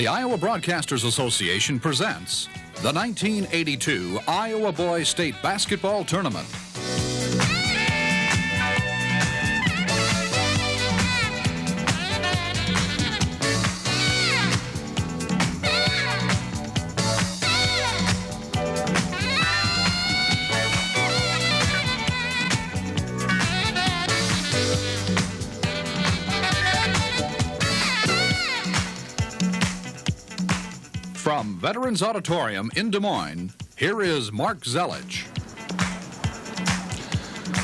The Iowa Broadcasters Association presents the 1982 Iowa Boys State Basketball Tournament. From Veterans Auditorium in Des Moines, here is Mark Zelich.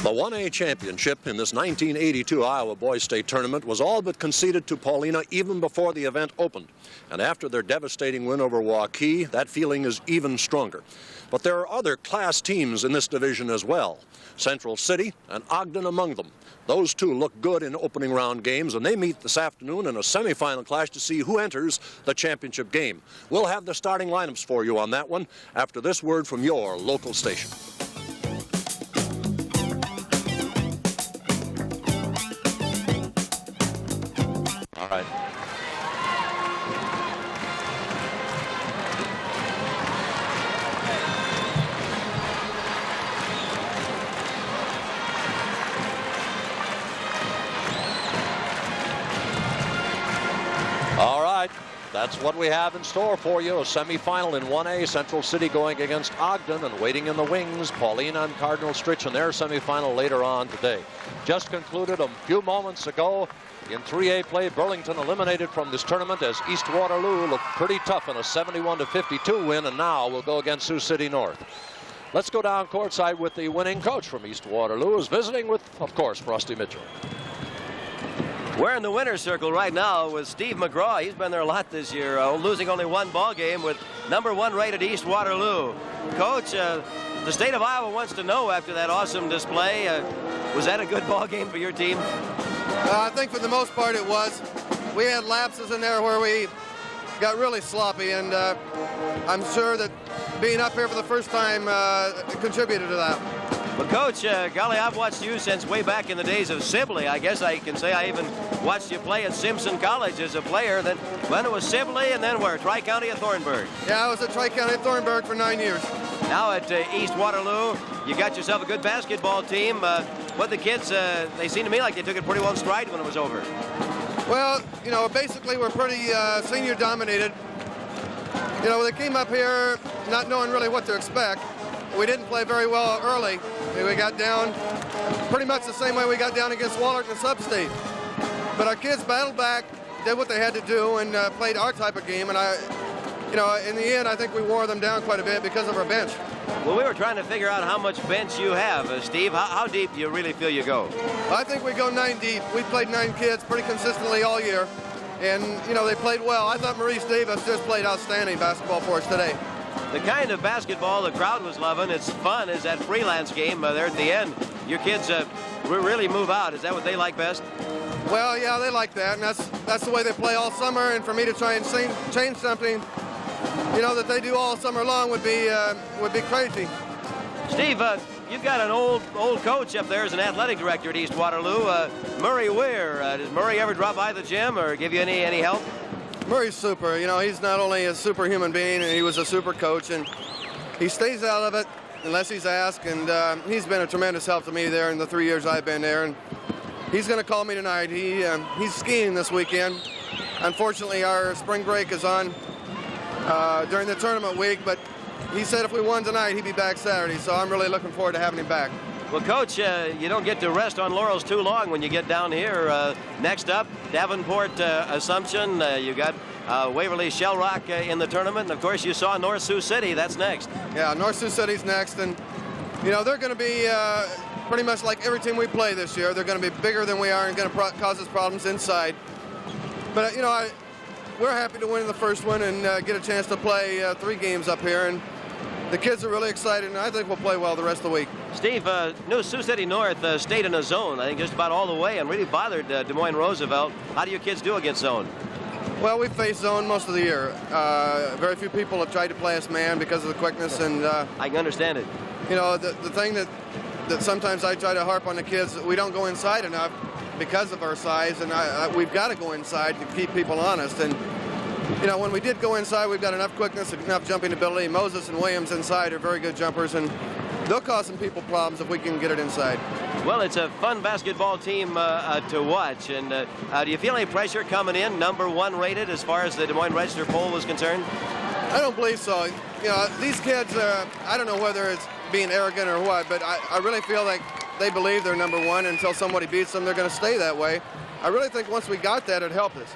The 1A championship in this 1982 Iowa Boys State Tournament was all but conceded to Paulina even before the event opened. And after their devastating win over Waukee, that feeling is even stronger. But there are other class teams in this division as well. Central City and Ogden among them. Those two look good in opening round games, and they meet this afternoon in a semifinal clash to see who enters the championship game. We'll have the starting lineups for you on that one after this word from your local station. All right. All right, that's what we have in store for you. A semifinal in 1A, Central City going against Ogden, and waiting in the wings, Paulina and Cardinal Stritch in their semifinal later on today. Just concluded a few moments ago in 3A play. Burlington eliminated from this tournament as East Waterloo looked pretty tough in a 71-52 win, and now we'll go against Sioux City North. Let's go down courtside with the winning coach from East Waterloo, who's visiting with, of course, Frosty Mitchell. We're in the winner's circle right now with Steve McGraw. He's been there a lot this year, losing only one ball game with #1 rated East Waterloo. Coach, the state of Iowa wants to know after that awesome display, was that a good ball game for your team? I think for the most part it was. We had lapses in there where we got really sloppy, and I'm sure that being up here for the first time contributed to that. Well, Coach, golly, I've watched you since way back in the days of Sibley. I guess I can say I even watched you play at Simpson College as a player. Then when it was Sibley, and then where? Tri-County at Thornburg. Yeah, I was at Tri-County at Thornburg for 9 years. Now at East Waterloo, you got yourself a good basketball team. What the kids, they seem to me like they took it pretty well in stride when it was over. Well, you know, basically we're pretty senior dominated. You know, they came up here not knowing really what to expect. We didn't play very well early. We got down pretty much the same way we got down against Wahlert in the sub-state. But our kids battled back, did what they had to do, and played our type of game. And you know, in the end, I think we wore them down quite a bit because of our bench. Well, we were trying to figure out how much bench you have, Steve. How deep do you really feel you go? I think we go 9 deep. We played 9 kids pretty consistently all year. And, you know, they played well. I thought Maurice Davis just played outstanding basketball for us today. The kind of basketball the crowd was loving, it's fun, is that freelance game there at the end. Your kids really move out. Is that what they like best? Well, yeah, they like that, and that's the way they play all summer. And for me to try and change something, you know, that they do all summer long would be crazy. Steve, you've got an old coach up there as an athletic director at East Waterloo, Murray Weir. Does Murray ever drop by the gym or give you any help? Murray's super. You know, he's not only a superhuman being, and he was a super coach, and he stays out of it unless he's asked, and he's been a tremendous help to me there in the 3 years I've been there. And he's going to call me tonight. He's skiing this weekend. Unfortunately, our spring break is on during the tournament week, but he said if we won tonight, he'd be back Saturday, so I'm really looking forward to having him back. Well, Coach, you don't get to rest on laurels too long when you get down here. Next up, Davenport Assumption. You got Waverly Shell Rock in the tournament. And, of course, you saw North Sioux City. That's next. Yeah, North Sioux City's next. And, you know, they're going to be pretty much like every team we play this year. They're going to be bigger than we are and going to cause us problems inside. But, you know, we're happy to win the first one and get a chance to play 3 games up here. And the kids are really excited, and I think we'll play well the rest of the week. Steve, New Sioux City North stayed in a zone, I think, just about all the way and really bothered Des Moines Roosevelt. How do your kids do against zone? Well, we've faced zone most of the year. Very few people have tried to play us man because of the quickness. And I can understand it. You know, the thing that sometimes I try to harp on the kids, we don't go inside enough because of our size, and we've got to go inside to keep people honest. And when we did go inside, we've got enough quickness, enough jumping ability. Moses and Williams inside are very good jumpers, and they'll cause some people problems if we can get it inside. Well, it's a fun basketball team to watch. And do you feel any pressure coming in, #1 rated, as far as the Des Moines Register poll was concerned? I don't believe so. These kids, I don't know whether it's being arrogant or what, but I really feel like they believe they're #1. Until somebody beats them, they're going to stay that way. I really think once we got that, it helped us.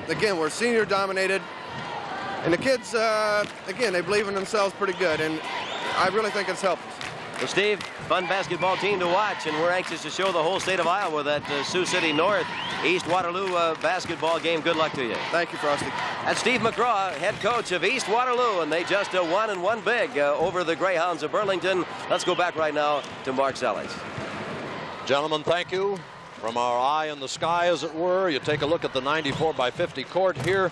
Again, we're senior dominated, and the kids, again, they believe in themselves pretty good, and I really think it's helped us. Well, Steve, fun basketball team to watch, and we're anxious to show the whole state of Iowa that Sioux City North East Waterloo basketball game. Good luck to you. Thank you, Frosty. That's Steve McGraw, head coach of East Waterloo, and they just won and won big over the Greyhounds of Burlington. Let's go back right now to Mark Sellis. Gentlemen, thank you. From our eye in the sky, as it were, you take a look at the 94-by-50 court here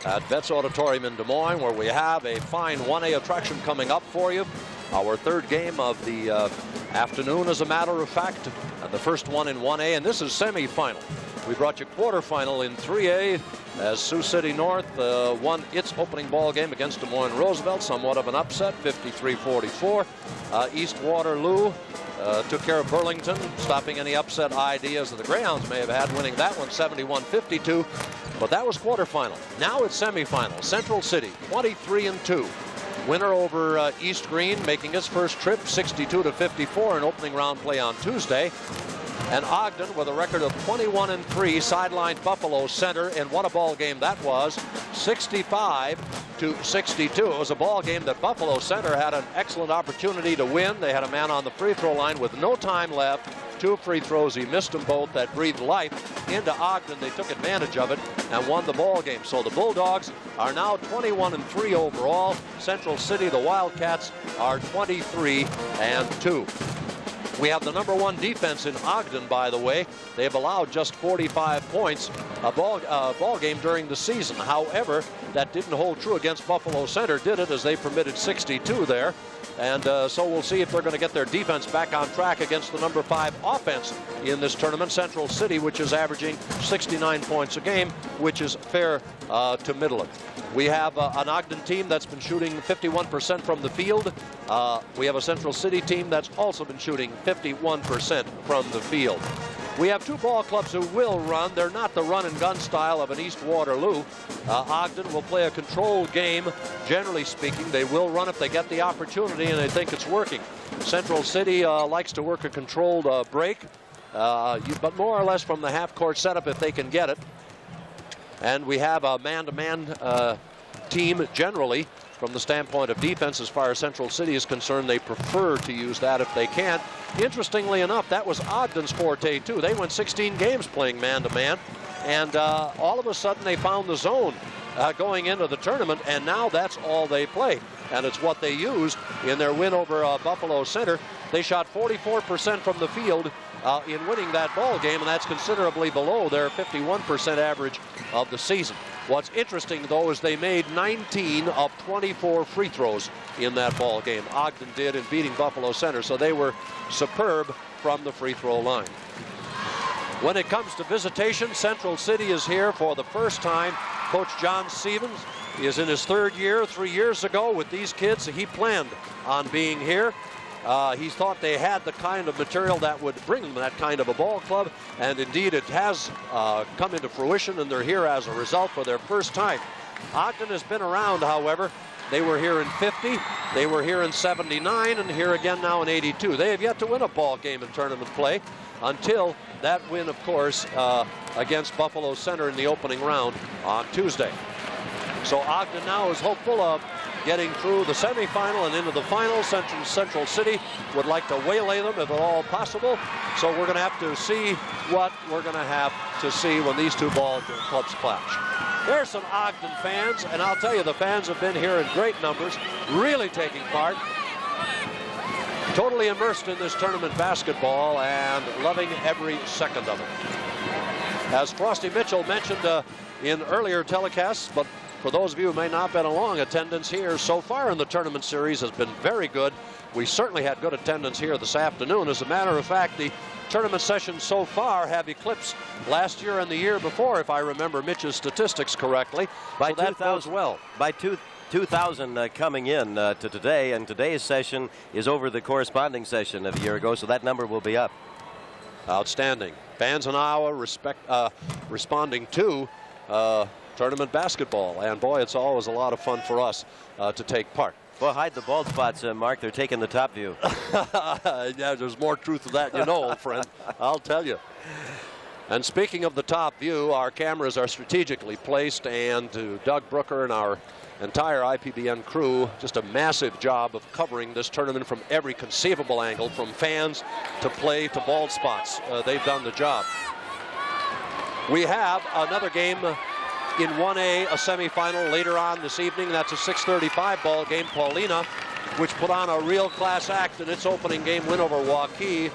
at Betts Auditorium in Des Moines, where we have a fine 1A attraction coming up for you. Our third game of the afternoon, as a matter of fact, and the first one in 1A, and this is semifinal. We brought you quarterfinal in 3A as Sioux City North won its opening ball game against Des Moines Roosevelt, somewhat of an upset, 53-44. East Waterloo took care of Burlington, stopping any upset ideas that the Greyhounds may have had, winning that one 71-52. But that was quarterfinal. Now it's semifinal. Central City, 23-2. Winner over East Green, making its first trip, 62-54 in opening round play on Tuesday. And Ogden, with a record of 21-3, sidelined Buffalo Center, and what a ball game that was, 65-62. It was a ball game that Buffalo Center had an excellent opportunity to win. They had a man on the free throw line with no time left. 2 free throws, he missed them both. That breathed life into Ogden. They took advantage of it and won the ball game. So the Bulldogs are now 21-3 overall. Central City, the Wildcats, are 23-2. We have the #1 defense in Ogden, by the way. They've allowed just 45 points a ball game during the season. However, that didn't hold true against Buffalo Center, did it, as they permitted 62 there. And so we'll see if they're going to get their defense back on track against the #5 offense in this tournament, Central City, which is averaging 69 points a game, which is fair to middling. We have an Ogden team that's been shooting 51% from the field. We have a Central City team that's also been shooting 51% from the field. We have 2 ball clubs who will run. They're not the run and gun style of an East Waterloo. Ogden will play a controlled game. Generally speaking, they will run if they get the opportunity and they think it's working. Central City likes to work a controlled break, but more or less from the half-court setup if they can get it. And we have a man-to-man team generally. From the standpoint of defense, as far as Central City is concerned, they prefer to use that if they can. Interestingly enough, that was Ogden's forte, too. They went 16 games playing man-to-man, and all of a sudden they found the zone going into the tournament, and now that's all they play. And it's what they used in their win over Buffalo Center. They shot 44% from the field in winning that ball game, and that's considerably below their 51% average of the season. What's interesting, though, is they made 19 of 24 free throws in that ball game. Ogden did in beating Buffalo Center, so they were superb from the free throw line. When it comes to visitation, Central City is here for the first time. Coach John Stevens is in his 3rd year. 3 years ago with these kids, he planned on being here. He thought they had the kind of material that would bring them that kind of a ball club, and indeed it has come into fruition, and they're here as a result for their first time. Ogden has been around, however. They were here in 50, they were here in 79, and here again now in 82. They have yet to win a ball game in tournament play until that win, of course, against Buffalo Center in the opening round on Tuesday. So Ogden now is hopeful of getting through the semifinal and into the final. Central City would like to waylay them if at all possible. So we're going to have to see what we're going to have to see when these 2 ball clubs clash. There's some Ogden fans, and I'll tell you, the fans have been here in great numbers, really taking part. Totally immersed in this tournament basketball and loving every second of it. As Frosty Mitchell mentioned in earlier telecasts, but for those of you who may not have been along, attendance here so far in the tournament series has been very good. We certainly had good attendance here this afternoon. As a matter of fact, the tournament sessions so far have eclipsed last year and the year before, if I remember Mitch's statistics correctly. By so that bodes well. By 2,000 coming in to today, and today's session is over the corresponding session of a year ago, so that number will be up. Outstanding. Fans in Iowa responding to tournament basketball, and boy, it's always a lot of fun for us to take part. Well, hide the bald spots, Mark. They're taking the top view. Yeah, there's more truth to that, you know, old friend. I'll tell you. And speaking of the top view, our cameras are strategically placed, and to Doug Brooker and our entire IPBN crew, just a massive job of covering this tournament from every conceivable angle, from fans to play to bald spots. They've done the job. We have another game in 1A, a semifinal later on this evening. That's a 6:35 ball game. Paulina, which put on a real class act in its opening game win over Waukee.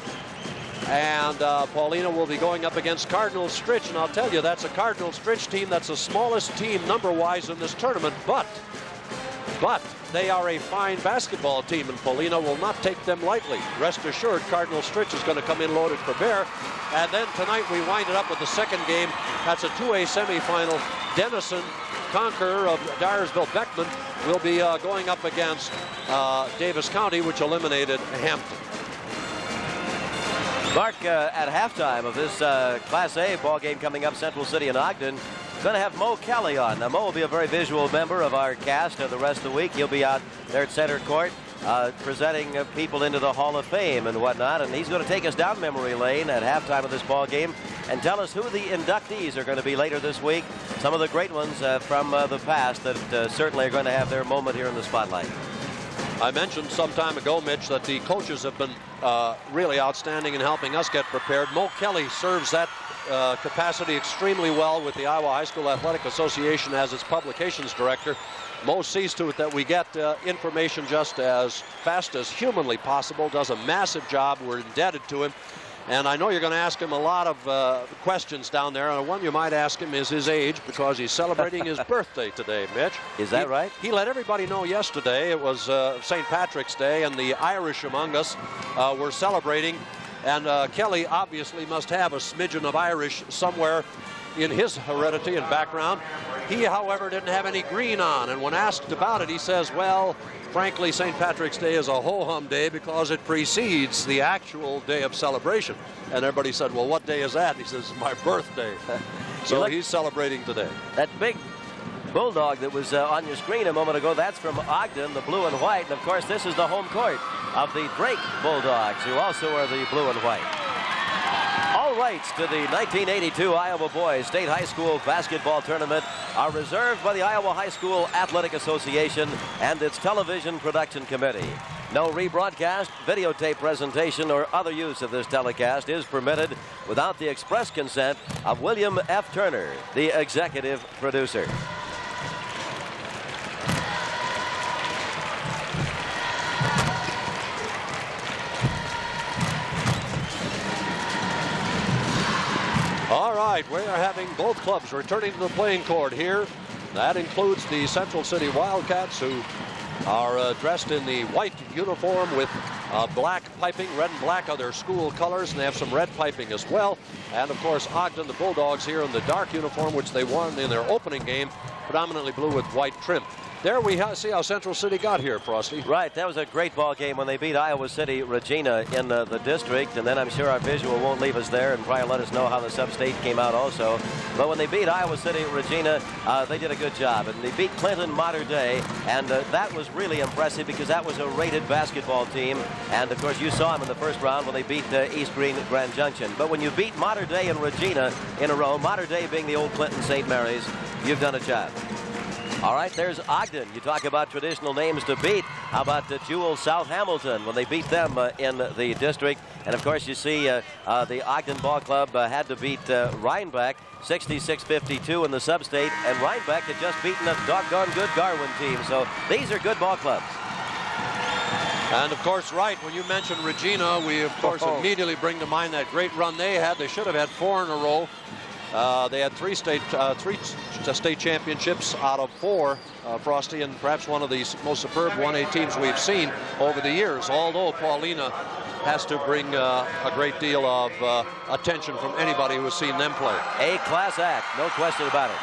And Paulina will be going up against Cardinal Stritch. And I'll tell you, that's a Cardinal Stritch team that's the smallest team number-wise in this tournament. But they are a fine basketball team, and Paulina will not take them lightly. Rest assured, Cardinal Stritch is going to come in loaded for bear. And then tonight we wind it up with the second game. That's a 2A semifinal. Denison, conqueror of Dyersville Beckman, will be going up against Davis County, which eliminated Hampton. Mark, at halftime of this Class A ball game coming up, Central City and Ogden, going to have Mo Kelly on. Now, Mo will be a very visual member of our cast the rest of the week. He'll be out there at center court presenting people into the Hall of Fame and whatnot, and he's going to take us down memory lane at halftime of this ball game and tell us who the inductees are going to be later this week. Some of the great ones from the past that certainly are going to have their moment here in the spotlight. I mentioned some time ago, Mitch, that the coaches have been really outstanding in helping us get prepared. Mo Kelly serves that capacity extremely well with the Iowa High School Athletic Association as its publications director. Mo sees to it that we get information just as fast as humanly possible, does a massive job. We're indebted to him. And I know you're going to ask him a lot of questions down there. And one you might ask him is his age, because he's celebrating his birthday today, Mitch. Is that right? He let everybody know yesterday. It was St. Patrick's Day, and the Irish among us were celebrating. And Kelly obviously must have a smidgen of Irish somewhere in his heredity and background. He, however, didn't have any green on. And when asked about it, he says, well, frankly, St. Patrick's Day is a ho-hum day because it precedes the actual day of celebration. And everybody said, well, what day is that? He says, my birthday. So he's celebrating today. That big bulldog that was on your screen a moment ago, that's from Ogden, the blue and white. And, of course, this is the home court of the Drake Bulldogs, who also are the blue and white. All rights to the 1982 Iowa Boys State High School Basketball Tournament are reserved by the Iowa High School Athletic Association and its Television Production Committee. No rebroadcast, videotape presentation, or other use of this telecast is permitted without the express consent of William F. Turner, the executive producer. All right, we are having both clubs returning to the playing court here. That includes the Central City Wildcats, who are dressed in the white uniform with black piping. Red and black are their school colors, and they have some red piping as well. And, of course, Ogden, the Bulldogs, here in the dark uniform, which they won in their opening game, predominantly blue with white trim. There we see how Central City got here, Frosty. Right, that was a great ball game when they beat Iowa City Regina in the district, and then I'm sure our visual won't leave us there and probably let us know how the sub-state came out also. But when they beat Iowa City Regina, they did a good job, and they beat Clinton Mater Dei, and that was really impressive because that was a rated basketball team, and of course you saw them in the first round when they beat East Green Grand Junction. But when you beat Mater Dei and Regina in a row, Mater Dei being the old Clinton St. Mary's, you've done a job. All right, there's Ogden. You talk about traditional names to beat. How about Jewel South Hamilton when they beat them in the district? And, of course, you see the Ogden Ball Club had to beat Rhinebeck 66-52 in the sub-state, and Rhinebeck had just beaten a doggone good Garwin team. So these are good ball clubs. And, of course, right, when you mentioned Regina, we, of course, immediately bring to mind that great run they had. They should have had 4 in a row. They had three state championships out of 4, Frosty, and perhaps one of the most superb 1A teams we've seen over the years, although Paulina has to bring a great deal of attention from anybody who has seen them play. A-class act, no question about it.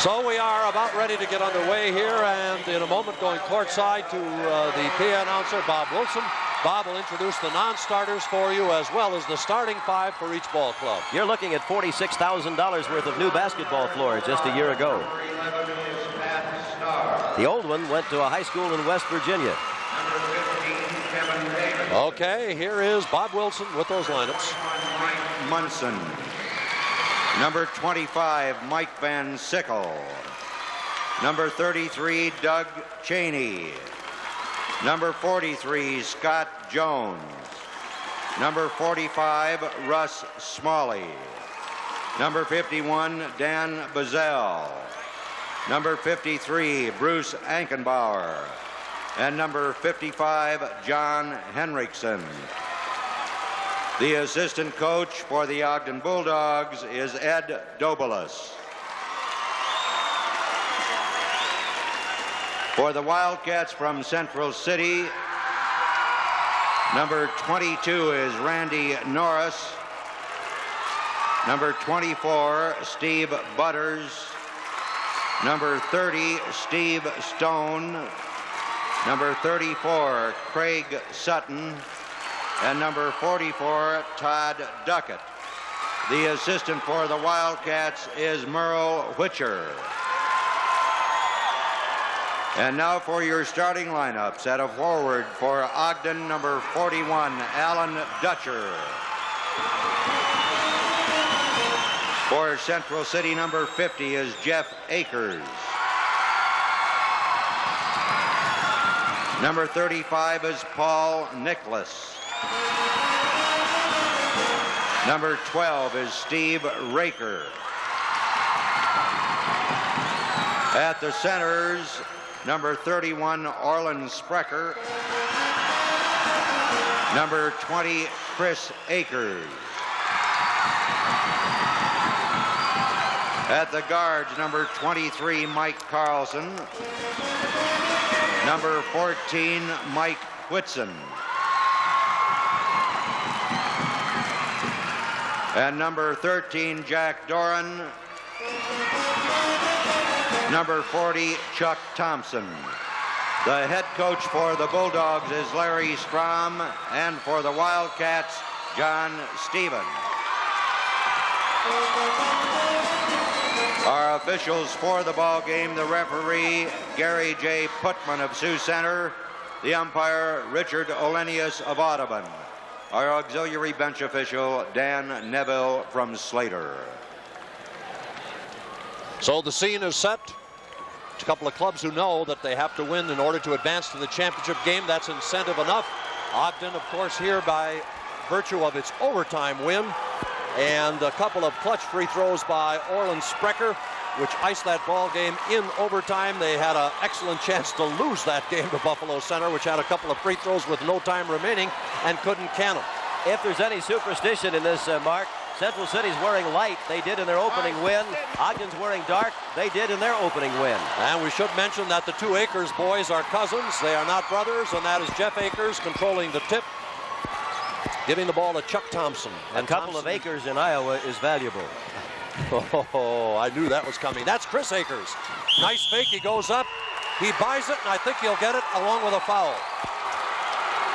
So we are about ready to get underway here, and in a moment going courtside to the PA announcer, Bob Wilson. Bob will introduce the non-starters for you as well as the starting 5 for each ball club. You're looking at $46,000 worth of new basketball floors just a year ago. The old one went to a high school in West Virginia. Okay, here is Bob Wilson with those lineups. Munson. Number 25, Mike Van Sickle. Number 33, Doug Cheney. Number 43, Scott Jones. Number 45, Russ Smalley. Number 51, Dan Bazell. Number 53, Bruce Ankenbauer. And number 55, John Henriksen. The assistant coach for the Ogden Bulldogs is Ed Dobelis. For the Wildcats from Central City, number 22 is Randy Norris. Number 24, Steve Butters. Number 30, Steve Stone. Number 34, Craig Sutton. And number 44, Todd Duckett. The assistant for the Wildcats is Merle Whitcher. And now for your starting lineups. At a forward for Ogden, number 41, Alan Dutcher. For Central City, number 50 is Jeff Akers. Number 35 is Paul Nicholas. Number 12 is Steve Raker. At the centers, number 31, Orland Sprecher. Number 20, Chris Akers. At the guards, number 23, Mike Carlson. Number 14, Mike Whitson. And number 13, Jack Doran. Number 40, Chuck Thompson. The head coach for the Bulldogs is Larry Strom, and for the Wildcats, John Stevens. Our officials for the ball game, the referee, Gary J. Putman of Sioux Center, the umpire, Richard Olenius of Audubon. Our auxiliary bench official, Dan Neville from Slater. So the scene is set. A couple of clubs who know that they have to win in order to advance to the championship game. That's incentive enough. Ogden, of course, here by virtue of its overtime win. And a couple of clutch free throws by Orland Sprecher, which iced that ball game in overtime. They had an excellent chance to lose that game to Buffalo Center, which had a couple of free throws with no time remaining and couldn't can them. If there's any superstition in this, Mark, Central City's wearing light. They did in their opening win. Ogden's wearing dark. They did in their opening win. And we should mention that the two Akers boys are cousins. They are not brothers, and that is Jeff Akers controlling the tip, giving the ball to Chuck Thompson. And a couple of acres in Iowa is valuable. Oh, I knew that was coming. That's Chris Akers. Nice fake. He goes up. He buys it, and I think he'll get it along with a foul.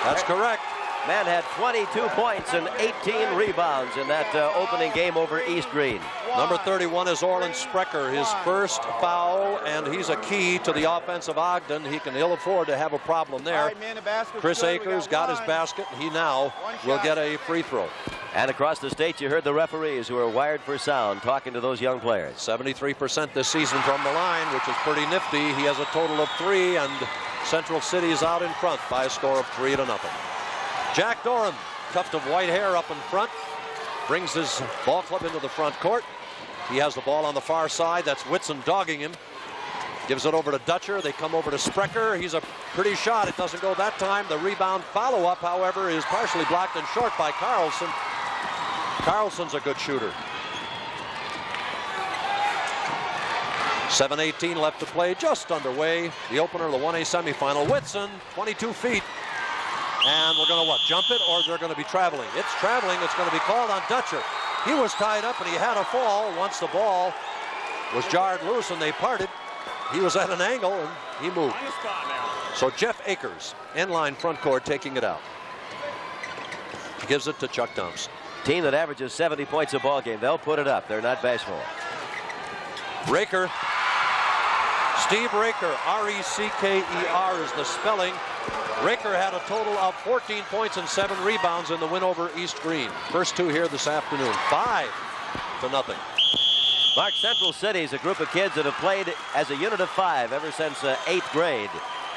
That's correct. Man had 22 points and 18 rebounds in that opening game over East Green. Number 31 is Orland Sprecher, his first foul, and he's a key to the offense of Ogden. He can ill afford to have a problem there. Chris Akers got his basket. He now will get a free throw. And across the state, you heard the referees who are wired for sound talking to those young players. 73% this season from the line, which is pretty nifty. He has a total of 3, and Central City is out in front by a score of 3-0. Jack Doran, tuft of white hair up in front, brings his ball club into the front court. He has the ball on the far side. That's Whitson dogging him. Gives it over to Dutcher. They come over to Sprecher. He's a pretty shot. It doesn't go that time. The rebound follow-up, however, is partially blocked and short by Carlson. Carlson's a good shooter. 7:18 left to play, just underway. The opener of the 1A semifinal. Whitson, 22 feet. And we're going to jump it, or they're going to be traveling? It's traveling. It's going to be called on Dutcher. He was tied up and he had a fall once the ball was jarred loose and they parted. He was at an angle and he moved. So Jeff Akers, inline front court, taking it out. He gives it to Chuck Thompson. Team that averages 70 points a ball game. They'll put it up. They're not bashful. Raker. Steve Raker, R-E-C-K-E-R is the spelling. Raker had a total of 14 points and 7 rebounds in the win over East Green. First two here this afternoon. 5-0. Mark, Central City is a group of kids that have played as a unit of 5 ever since 8th grade.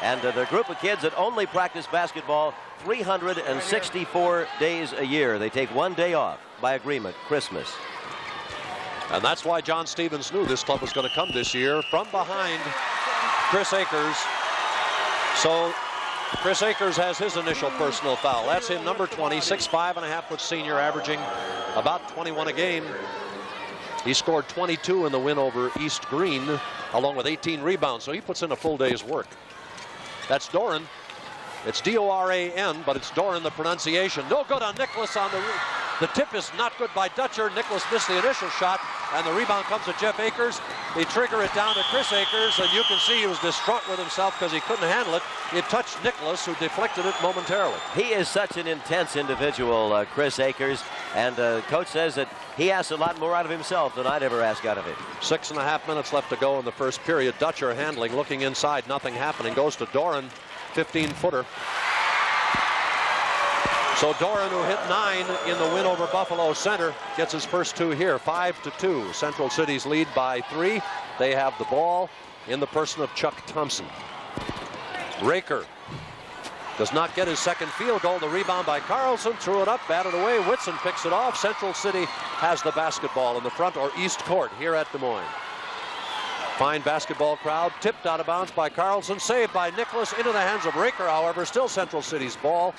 And they're a group of kids that only practice basketball 364 days a year. They take 1 day off by agreement, Christmas. And that's why John Stevens knew this club was going to come this year from behind Chris Akers. So Chris Akers has his initial personal foul. That's him, number 20, 6'5", and a half foot senior, averaging about 21 a game. He scored 22 in the win over East Green, along with 18 rebounds. So he puts in a full day's work. That's Doran. It's D-O-R-A-N, but it's Doran, the pronunciation. No good on Nicholas on the tip is not good by Dutcher. Nicholas missed the initial shot, and the rebound comes to Jeff Akers. They trigger it down to Chris Akers, and you can see he was distraught with himself because he couldn't handle it. It touched Nicholas, who deflected it momentarily. He is such an intense individual, Chris Akers, and coach says that he asks a lot more out of himself than I'd ever ask out of him. 6.5 minutes left to go in the first period. Dutcher handling, looking inside, nothing happening. Goes to Doran, 15-footer. So Doran, who hit 9 in the win over Buffalo Center, gets his first two here. 5-2. Central City's lead by 3. They have the ball in the person of Chuck Thompson. Raker does not get his second field goal. The rebound by Carlson, threw it up, batted away. Whitson picks it off. Central City has the basketball in the front or east court here at Des Moines. Fine basketball crowd, tipped out of bounds by Carlson, saved by Nicholas, into the hands of Raker, however, still Central City's ball.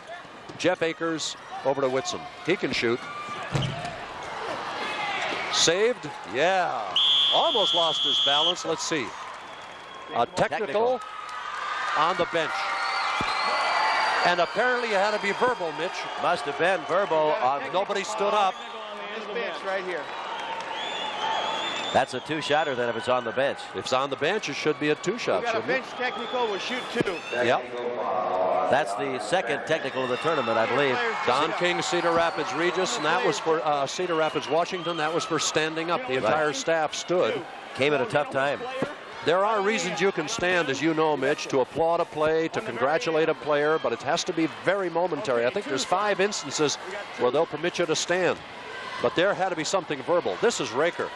Jeff Akers over to Whitson. He can shoot. Saved, yeah. Almost lost his balance. Let's see. A technical on the bench. And apparently it had to be verbal, Mitch. Must have been verbal. Nobody stood up. This bench right here. That's a two-shotter then if it's on the bench. If it's on the bench, it should be a two-shot. We got a bench technical, we'll shoot 2. Yep. That's the second technical of the tournament, I believe. Don King, Cedar Rapids Regis, and that was for Cedar Rapids Washington. That was for standing up. The entire staff stood. Came at a tough time. There are reasons you can stand, as you know, Mitch, to applaud a play, to congratulate a player, but it has to be very momentary. I think there's 5 instances where they'll permit you to stand. But there had to be something verbal. This is Raker.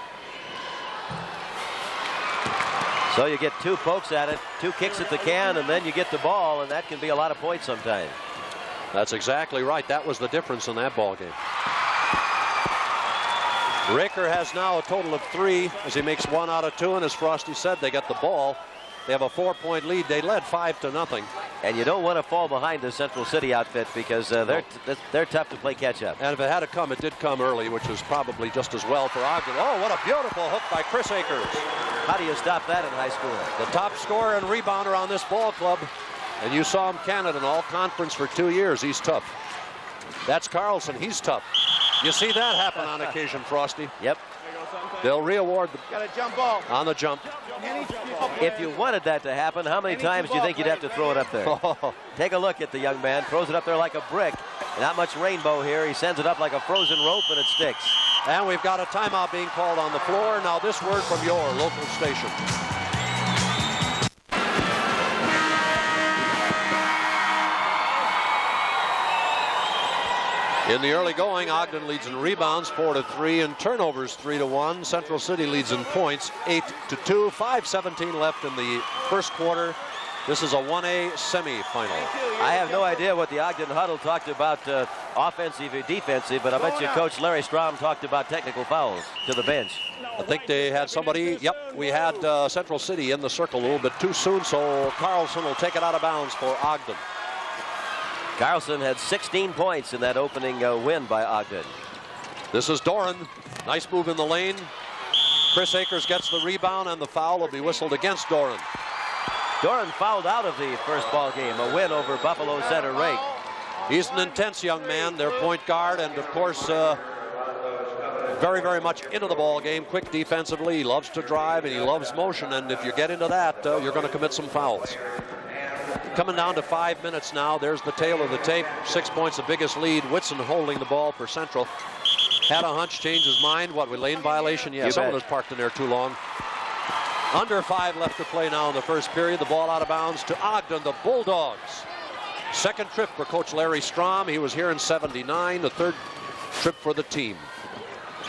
So you get 2 pokes at it, 2 kicks at the can, and then you get the ball, and that can be a lot of points sometimes. That's exactly right. That was the difference in that ball game. Raker has now a total of 3 as he makes 1 out of 2, and as Frosty said, they got the ball. They have a 4-point lead. They led 5-0. And you don't want to fall behind the Central City outfit because they're tough to play catch up. And if it had to come, it did come early, which was probably just as well for Ogden. Oh, what a beautiful hook by Chris Akers. How do you stop that in high school? The top scorer and rebounder on this ball club. And you saw him Canada in all conference for 2 years. He's tough. That's Carlson. He's tough. You see that happen on occasion, Frosty. Yep. They'll re-award Got a jump ball. on the jump. If you wanted that to happen, how many times do you think you'd have to throw it up there? Take a look at the young man. Throws it up there like a brick. Not much rainbow here. He sends it up like a frozen rope, and it sticks. And we've got a timeout being called on the floor. Now this word from your local station. In the early going, Ogden leads in rebounds 4-3 and turnovers 3-1. Central City leads in points 8-2. 5:17 left in the first quarter. This is a 1A semifinal. I have no idea what the Ogden huddle talked about offensive or defensive, but I bet you Coach Larry Strom talked about technical fouls to the bench. I think they had somebody. Yep, we had Central City in the circle a little bit too soon, so Carlson will take it out of bounds for Ogden. Carlson had 16 points in that opening win by Ogden. This is Doran. Nice move in the lane. Chris Akers gets the rebound, and the foul will be whistled against Doran. Doran fouled out of the first ball game. A win over Buffalo Center Rake. He's an intense young man, their point guard, and of course, very, very much into the ball game. Quick defensively, he loves to drive, and he loves motion. And if you get into that, you're going to commit some fouls. Coming down to 5 minutes now. There's the tail of the tape. 6 points, the biggest lead. Whitson holding the ball for Central. Had a hunch, changed his mind. What, with lane violation? Yeah, someone was parked in there too long. Under 5 left to play now in the first period. The ball out of bounds to Ogden, the Bulldogs. Second trip for Coach Larry Strom. He was here in '79. The third trip for the team.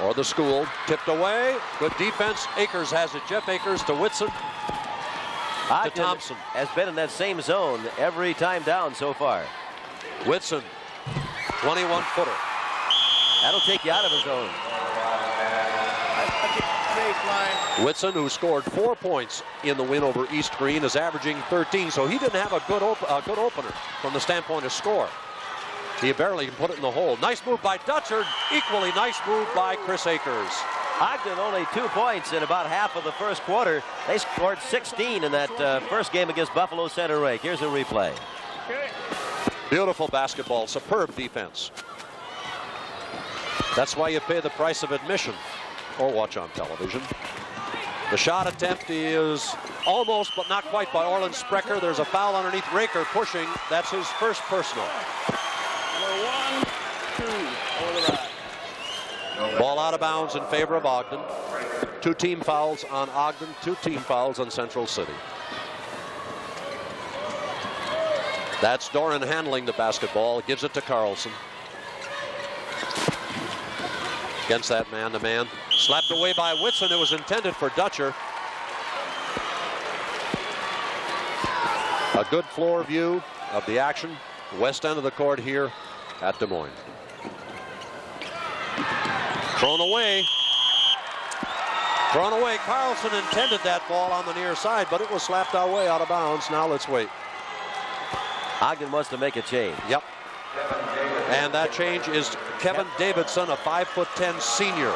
Or the school. Tipped away. Good defense. Akers has it. Jeff Akers to Whitson. Ogden to Thompson. Has been in that same zone every time down so far. Whitson. 21-footer. That'll take you out of the zone. Whitson, who scored 4 points in the win over East Green, is averaging 13, so he didn't have a good opener from the standpoint of score. He barely can put it in the hole. Nice move by Dutcher. Equally nice move by Chris Akers. Ogden only 2 points in about half of the first quarter. They scored 16 in that first game against Buffalo Center Rake. Here's a replay. Beautiful basketball. Superb defense. That's why you pay the price of admission or watch on television. The shot attempt is almost but not quite by Orland Sprecher. There's a foul underneath. Raker pushing. That's his first personal. Number 1, 2, over the right. Ball out of bounds in favor of Ogden. 2 team fouls on Ogden, 2 team fouls on Central City. That's Doran handling the basketball. Gives it to Carlson. Against that man-to-man. Slapped away by Whitson. It was intended for Dutcher. A good floor view of the action. West end of the court here at Des Moines. Thrown away. Thrown away. Carlson intended that ball on the near side, but it was slapped away out of bounds. Now let's wait. Ogden wants to make a change. Yep. And that change is Kevin Davidson, a 5'10" senior.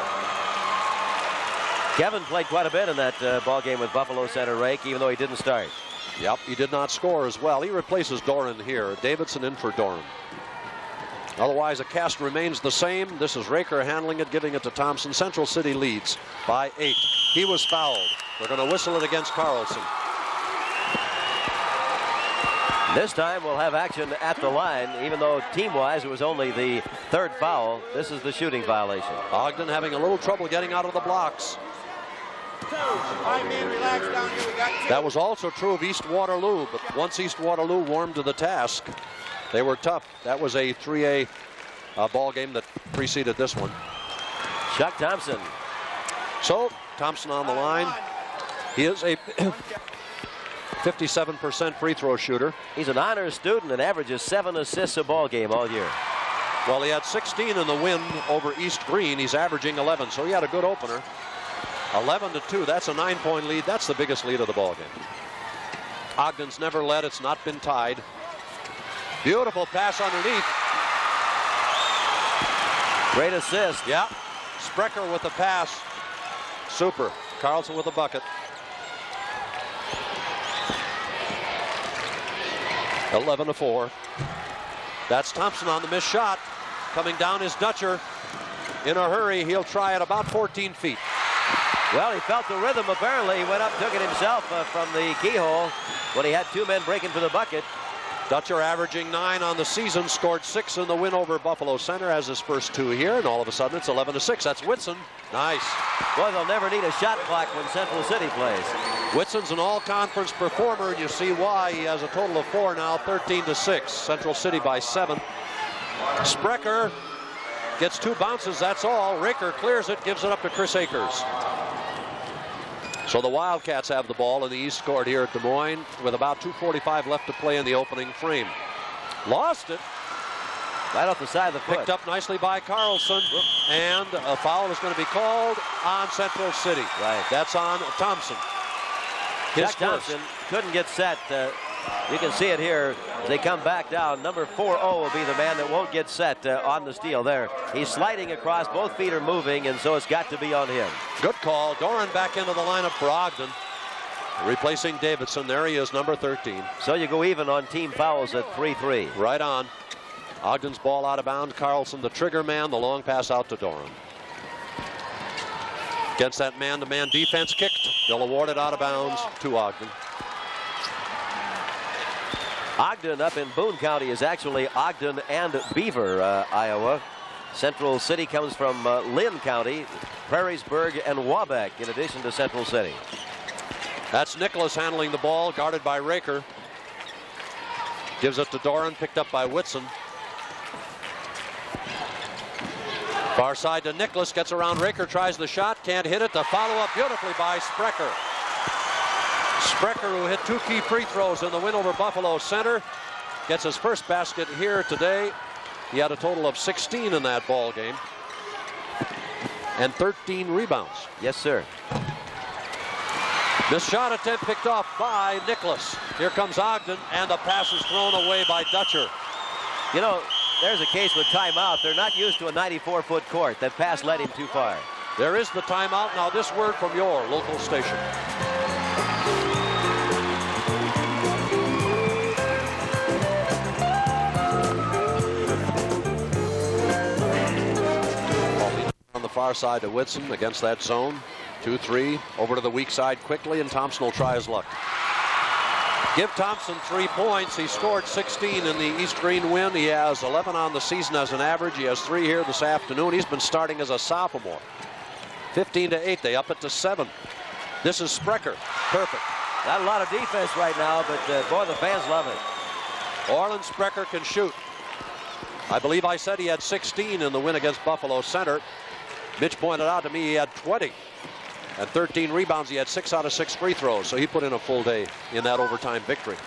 Kevin played quite a bit in that ball game with Buffalo Center Rake, even though he didn't start. Yep, he did not score as well. He replaces Doran here. Davidson in for Doran. Otherwise, the cast remains the same. This is Raker handling it, giving it to Thompson. Central City leads by 8. He was fouled. They're going to whistle it against Carlson. This time we'll have action at the line, even though team-wise it was only the 3rd foul. This is the shooting violation. Ogden having a little trouble getting out of the blocks. That was also true of East Waterloo, but once East Waterloo warmed to the task, they were tough. That was a 3A ball game that preceded this one. Chuck Thompson. So Thompson on the line. He is a 57% free throw shooter. He's an honors student and averages 7 assists a ball game all year. Well, he had 16 in the win over East Green. He's averaging 11, so he had a good opener. 11-2. That's a 9-point lead. That's the biggest lead of the ball game. Ogden's never led. It's not been tied. Beautiful pass underneath. Great assist. Yeah. Sprecher with the pass. Super. Carlson with the bucket. 11-4. That's Thompson on the missed shot. Coming down is Dutcher. In a hurry, he'll try at about 14 feet. Well, he felt the rhythm apparently. He went up, took it himself from the keyhole when he had 2 men breaking for the bucket. Dutcher averaging 9 on the season, scored 6 in the win over Buffalo Center, has his first 2 here, and all of a sudden it's 11-6. That's Whitson. Nice. Boy, they'll never need a shot clock when Central City plays. Whitson's an all-conference performer, and you see why. He has a total of 4 now, 13-6. Central City by 7. Sprecher gets 2 bounces, that's all. Raker clears it, gives it up to Chris Akers. So the Wildcats have the ball in the East Court here at Des Moines with about 2:45 left to play in the opening frame. Lost it. Right off the side of the foot. Picked up nicely by Carlson. And a foul is going to be called on Central City. Right. That's on Thompson. Jack Thompson couldn't get set You can see it here as they come back down. Number 40 will be the man that won't get set on the steal there. He's sliding across. Both feet are moving, and so it's got to be on him. Good call. Doran back into the lineup for Ogden. Replacing Davidson. There he is, number 13. So you go even on team fouls at 3-3. Right on. Ogden's ball out of bounds. Carlson, the trigger man. The long pass out to Doran. Against that man-to-man defense kicked. They'll award it out of bounds to Ogden. Ogden up in Boone County is actually Ogden and Beaver, Iowa. Central City comes from Lynn County, Prairiesburg, and Waback in addition to Central City. That's Nicholas handling the ball, guarded by Raker. Gives it to Doran, picked up by Whitson. Far side to Nicholas, gets around Raker, tries the shot, can't hit it. The follow-up beautifully by Sprecher. Sprecher, who hit 2 key free throws in the win over Buffalo Center, gets his first basket here today. He had a total of 16 in that ball game and 13 rebounds. Yes, sir. This shot attempt picked off by Nicholas. Here comes Ogden, and the pass is thrown away by Dutcher. You know, there's a case with timeout. They're not used to a 94-foot court. That pass led him too far. There is the timeout. Now this word from your local station. On the far side to Whitson against that zone. 2-3 over to the weak side quickly, and Thompson will try his luck. Give Thompson 3 points. He scored 16 in the East Green win. He has 11 on the season as an average. He has 3 here this afternoon. He's been starting as a sophomore. 15-8. They up it to 7. This is Sprecher. Perfect. Not a lot of defense right now, but boy, the fans love it. Orland Sprecher can shoot. I believe I said he had 16 in the win against Buffalo Center. Mitch pointed out to me he had 20 and 13 rebounds. He had 6 out of 6 free throws, so he put in a full day in that overtime victory.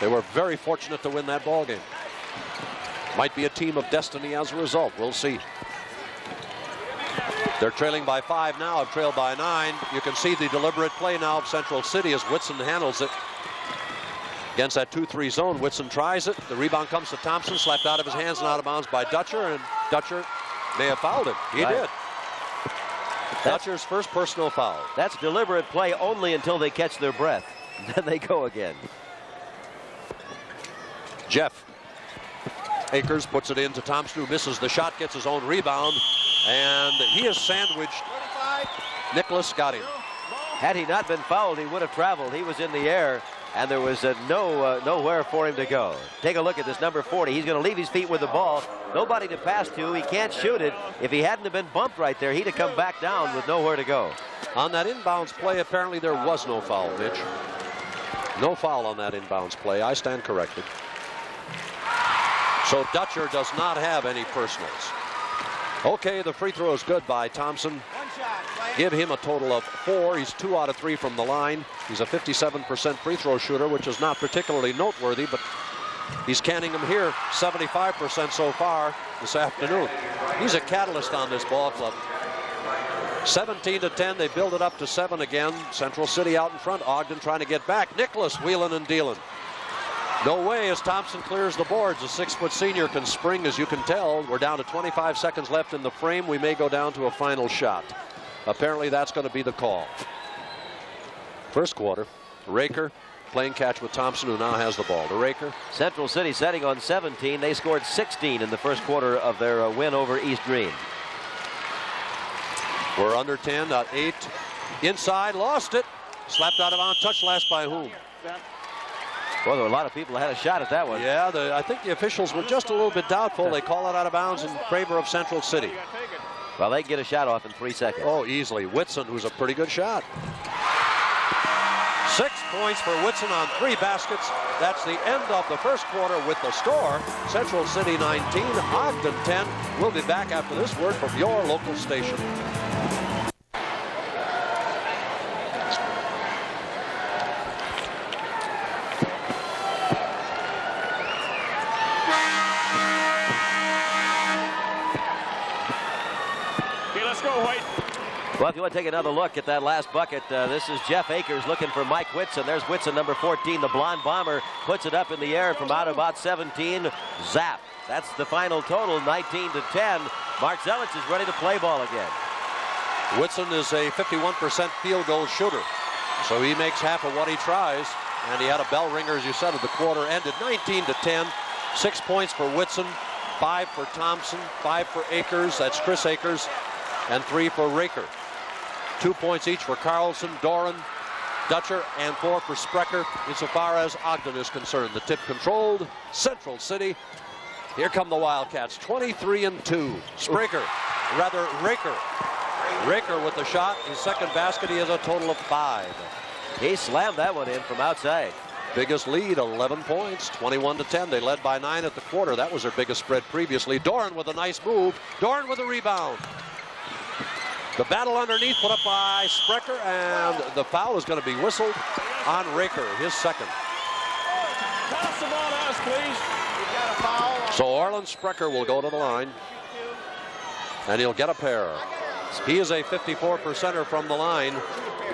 They were very fortunate to win that ball game. Might be a team of destiny as a result. We'll see. They're trailing by 5 now, have trailed by 9. You can see the deliberate play now of Central City as Whitson handles it. Against that 2-3 zone, Whitson tries it. The rebound comes to Thompson, slapped out of his hands and out of bounds by Dutcher, and Dutcher may have fouled him. He did. Dutcher's first personal foul. That's deliberate play only until they catch their breath. Then they go again. Jeff Akers puts it into Thompson, who misses the shot, gets his own rebound, and he is sandwiched. Nicholas got him. Had he not been fouled, he would have traveled. He was in the air, and there was nowhere for him to go. Take a look at this number 40. He's going to leave his feet with the ball. Nobody to pass to. He can't shoot it. If he hadn't have been bumped right there, he'd have come back down with nowhere to go. On that inbounds play, apparently there was no foul, Mitch. No foul on that inbounds play. I stand corrected. So Dutcher does not have any personals. Okay, the free throw is good by Thompson. Give him a total of 4. He's 2 out of 3 from the line. He's a 57% free throw shooter, which is not particularly noteworthy, but he's canning them here 75% so far this afternoon. He's a catalyst on this ball club. 17-10. They build it up to 7 again. Central City out in front. Ogden trying to get back. Nicholas wheeling and dealing. No way as Thompson clears the boards. A 6-foot senior can spring, as you can tell. We're down to 25 seconds left in the frame. We may go down to a final shot. Apparently that's going to be the call. First quarter, Raker playing catch with Thompson, who now has the ball. To Raker. Central City setting on 17. They scored 16 in the first quarter of their win over East Green. We're under 10, 8. Inside, lost it. Slapped out of bounds. Touch last by whom? Well, there were a lot of people that had a shot at that one. Yeah, I think the officials were just a little bit doubtful. They call it out of bounds in favor of Central City. Well, they get a shot off in 3 seconds. Oh, easily. Whitson, who's a pretty good shot. 6 points for Whitson on 3 baskets. That's the end of the first quarter with the score. Central City 19, Ogden 10. We'll be back after this word from your local station. Well, if you want to take another look at that last bucket, this is Jeff Akers looking for Mike Whitson. There's Whitson, number 14, the blonde bomber, puts it up in the air from out about 17. Zap. That's the final total, 19-10. Mark Zelich is ready to play ball again. Whitson is a 51% field goal shooter, so he makes half of what he tries. And he had a bell ringer, as you said, at the quarter ended. 19-10. 6 points for Whitson, 5 for Thompson, 5 for Akers. That's Chris Akers, and 3 for Raker. 2 points each for Carlson, Doran, Dutcher, and 4 for Sprecher. Insofar as Ogden is concerned, the tip controlled Central City. Here come the Wildcats, 23-2. Raker with the shot. His second basket. He has a total of 5. He slammed that one in from outside. Biggest lead, 11 points, 21-10. They led by 9 at the quarter. That was their biggest spread previously. Doran with a nice move. Doran with a rebound. The battle underneath put up by Sprecher, and the foul is going to be whistled on Raker, his second. Pass the ball to us, please. We've got a foul. So Orland Sprecher will go to the line, and he'll get a pair. He is a 54%er from the line.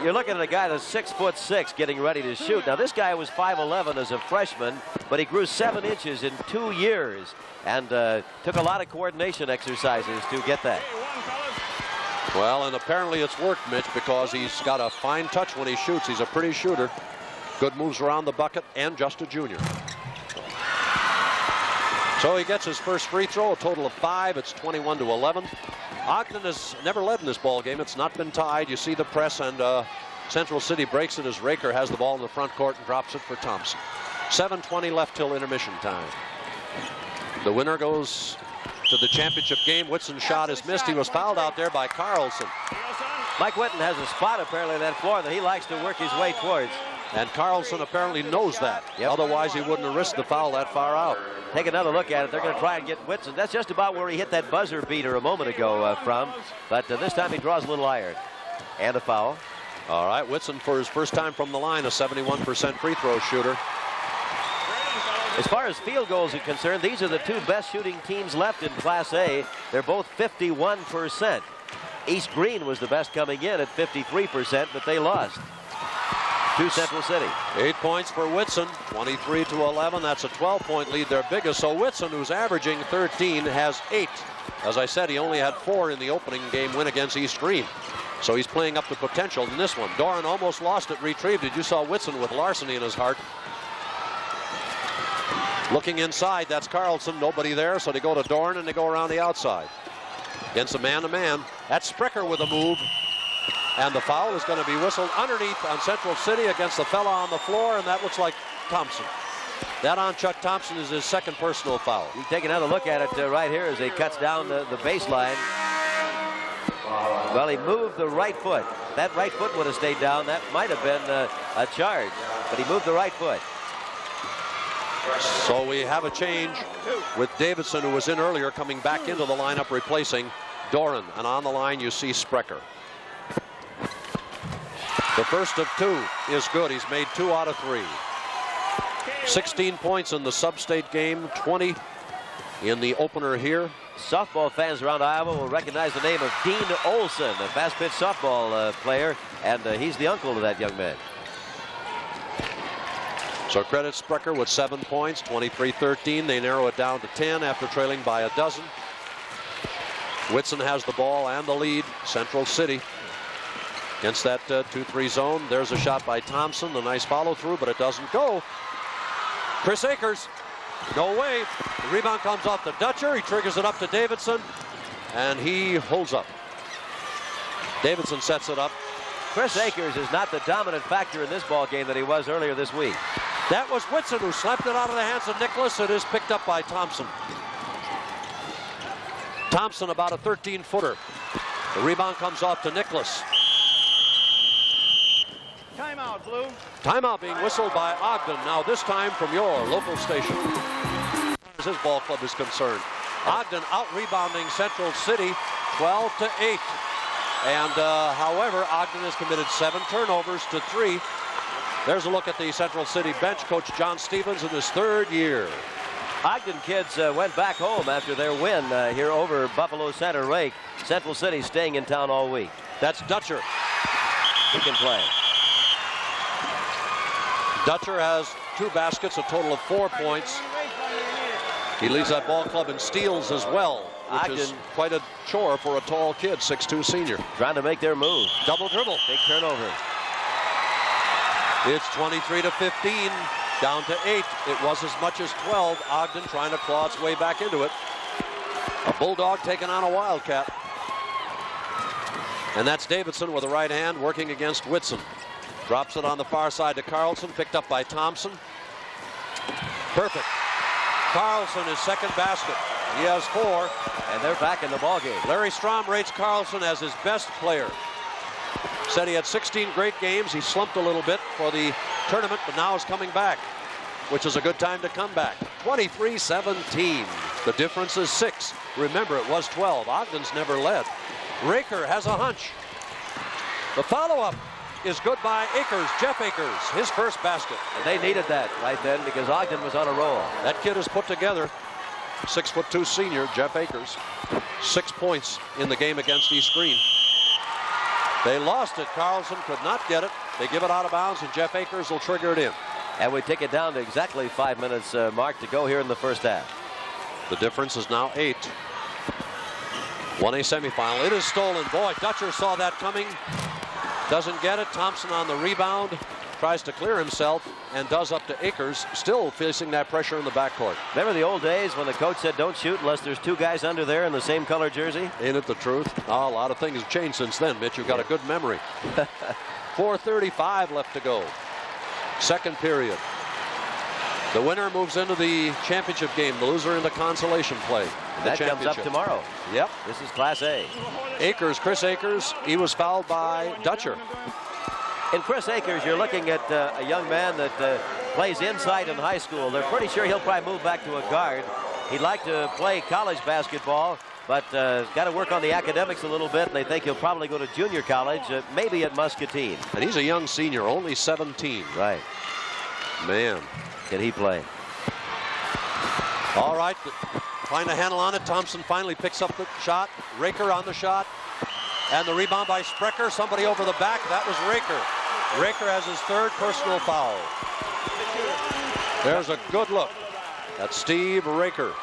You're looking at a guy that's 6'6", getting ready to shoot. Now, this guy was 5'11" as a freshman, but he grew 7 inches in 2 years, and took a lot of coordination exercises to get that. Well, and apparently it's worked, Mitch, because he's got a fine touch when he shoots. He's a pretty shooter. Good moves around the bucket, and just a junior. So he gets his first free throw, a total of 5. It's 21-11. Ogden has never led in this ball game. It's not been tied. You see the press, and Central City breaks it as Raker has the ball in the front court and drops it for Thompson. 7:20 left till intermission time. The winner goes to the championship game. Whitson's shot is missed. He was fouled out there by Carlson. Mike Whitten has a spot apparently on that floor that he likes to work his way towards. And Carlson apparently knows that. Yep. Otherwise, he wouldn't have risked the foul that far out. Take another look at it. They're going to try and get Whitson. That's just about where he hit that buzzer beater a moment ago from. But this time he draws a little iron. And a foul. All right, Whitson for his first time from the line, a 71% free throw shooter. As far as field goals are concerned, these are the 2 best shooting teams left in Class A. They're both 51%. East Green was the best coming in at 53%, but they lost to Central City. 8 points for Whitson, 23-11. That's a 12-point lead, their biggest. So Whitson, who's averaging 13, has 8. As I said, he only had 4 in the opening game win against East Green. So he's playing up to potential in this one. Doran almost lost it, retrieved it. You saw Whitson with larceny in his heart. Looking inside, that's Carlson. Nobody there, so they go to Doran and they go around the outside. Against a man-to-man. That's Sprecher with a move. And the foul is going to be whistled underneath on Central City against the fella on the floor, and that looks like Thompson. That on Chuck Thompson is his second personal foul. You take another look at it right here as he cuts down the baseline. Well, he moved the right foot. That right foot would have stayed down. That might have been a charge, but he moved the right foot. So we have a change with Davidson, who was in earlier, coming back into the lineup, replacing Doran. And on the line, you see Sprecher. The first of 2 is good. He's made 2 out of 3. 16 points in the sub-state game, 20 in the opener here. Softball fans around Iowa will recognize the name of Dean Olson, a fast-pitch softball player, and he's the uncle to that young man. So credit Sprecher with 7 points, 23-13. They narrow it down to 10 after trailing by a dozen. Whitson has the ball and the lead. Central City against that 2-3 zone. There's a shot by Thompson. A nice follow through, but it doesn't go. Chris Akers, no way. The rebound comes off the Dutcher. He triggers it up to Davidson, and he holds up. Davidson sets it up. Chris Akers is not the dominant factor in this ball game that he was earlier this week. That was Whitson who slapped it out of the hands of Nicholas. It is picked up by Thompson. Thompson about a 13-footer. The rebound comes off to Nicholas. Timeout, Blue. Timeout being whistled by Ogden. Now this time from your local station. As his ball club is concerned. Ogden out-rebounding Central City 12-8. And however, Ogden has committed 7 turnovers to 3. There's a look at the Central City bench. Coach John Stevens in his 3rd year. Ogden kids went back home after their win here over Buffalo Center Rake. Central City staying in town all week. That's Dutcher. He can play. Dutcher has 2 baskets, a total of 4 points. He leads that ball club in steals as well, which Ogden, is quite a chore for a tall kid, 6'2" senior. Trying to make their move. Double dribble. Big turnover. It's 23-15, down to 8. It was as much as 12. Ogden trying to claw its way back into it. A Bulldog taking on a Wildcat. And that's Davidson with the right hand working against Whitson. Drops it on the far side to Carlson, picked up by Thompson. Perfect. Carlson, his second basket. He has 4. And they're back in the ballgame. Larry Strom rates Carlson as his best player. Said he had 16 great games. He slumped a little bit for the tournament, but now is coming back, which is a good time to come back. 23-17. The difference is 6. Remember, it was 12. Ogden's never led. Raker has a hunch. The follow-up is good by Akers, Jeff Akers, his first basket. And they needed that right then because Ogden was on a roll. That kid is put together. 6'2" senior, Jeff Akers. 6 points in the game against East Green. They lost it. Carlson could not get it. They give it out of bounds, and Jeff Akers will trigger it in. And we take it down to exactly 5 minutes mark to go here in the first half. The difference is now 8. 1A semifinal. It is stolen. Boy, Dutcher saw that coming. Doesn't get it. Thompson on the rebound. Tries to clear himself and does up to Akers, still facing that pressure in the backcourt. Remember the old days when the coach said don't shoot unless there's 2 guys under there in the same color jersey? Ain't it the truth? Oh, a lot of things have changed since then, Mitch. You've got a good memory. 4:35 left to go. Second period. The winner moves into the championship game. The loser into consolation play. That comes up tomorrow. Yep. This is Class A. Akers, Chris Akers, he was fouled by Dutcher. In Chris Akers, you're looking at a young man that plays inside in high school. They're pretty sure he'll probably move back to a guard. He'd like to play college basketball, but got to work on the academics a little bit, and they think he'll probably go to junior college, maybe at Muscatine. And he's a young senior, only 17. Right. Man. Can he play? All right. Find a handle on it. Thompson finally picks up the shot. Raker on the shot. And the rebound by Sprecher. Somebody over the back. That was Raker. Raker has his 3rd personal foul. There's a good look at Steve Raker.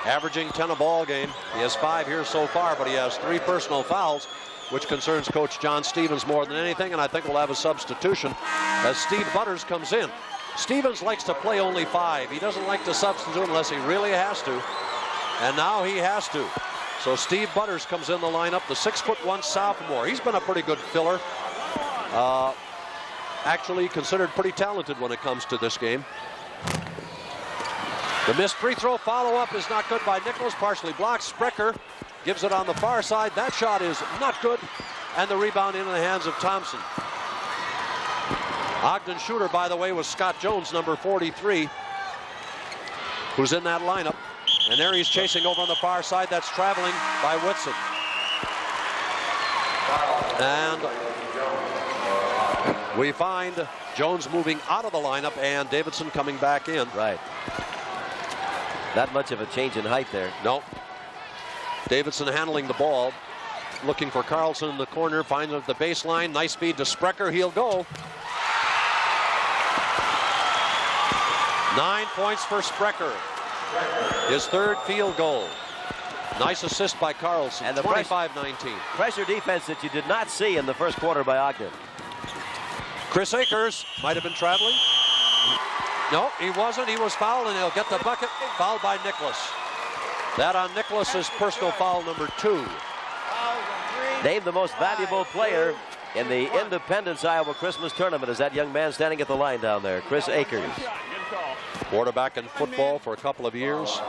Averaging 10 a ball game. He has 5 here so far, but he has 3 personal fouls, which concerns Coach John Stevens more than anything, and I think we'll have a substitution as Steve Butters comes in. Stevens likes to play only 5. He doesn't like to substitute unless he really has to, and now he has to. So Steve Butters comes in the lineup, the 6'1" sophomore. He's been a pretty good filler. Actually considered pretty talented when it comes to this game. The missed free throw follow-up is not good by Nicholas, partially blocked. Sprecher gives it on the far side. That shot is not good, and the rebound into the hands of Thompson. Ogden shooter, by the way, was Scott Jones, number 43, who's in that lineup. And there he's chasing over on the far side. That's traveling by Whitson. And we find Jones moving out of the lineup and Davidson coming back in. Right. Not much of a change in height there. No. Davidson handling the ball. Looking for Carlson in the corner. Finds the baseline. Nice feed to Sprecher. He'll go. 9 points for Sprecher. His 3rd field goal. Nice assist by Carlson. And the 25-19. Pressure defense that you did not see in the first quarter by Ogden. Chris Akers might have been traveling. No, he wasn't. He was fouled, and he'll get the bucket. Fouled by Nicholas. That on Nicholas is personal foul number 2. Named the most valuable player in the Independence Iowa Christmas Tournament is that young man standing at the line down there, Chris Akers. Quarterback in football for a couple of years.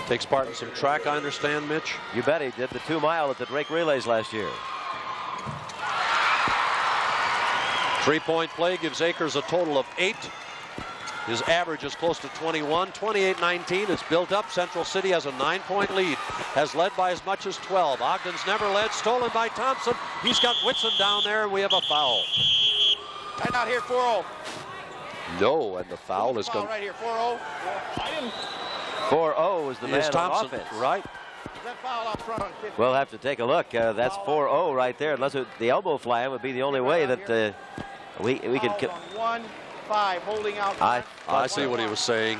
Takes part in some track, I understand, Mitch. You bet he did the 2-mile at the Drake Relays last year. 3-point play gives Akers a total of 8. His average is close to 21. 28-19. It's built up. Central City has a 9-point lead. Has led by as much as 12. Ogden's never led. Stolen by Thompson. He's got Whitson down there, and we have a foul. Timeout here, 4-0. No, and the foul is going. Right here, 4-0. 4-0 is the man on offense. Right. That foul up front on 50. We'll have to take a look. That's 4-0 right there. Unless the elbow fly would be the only way that we could. 1-5 holding out. I see what he was saying.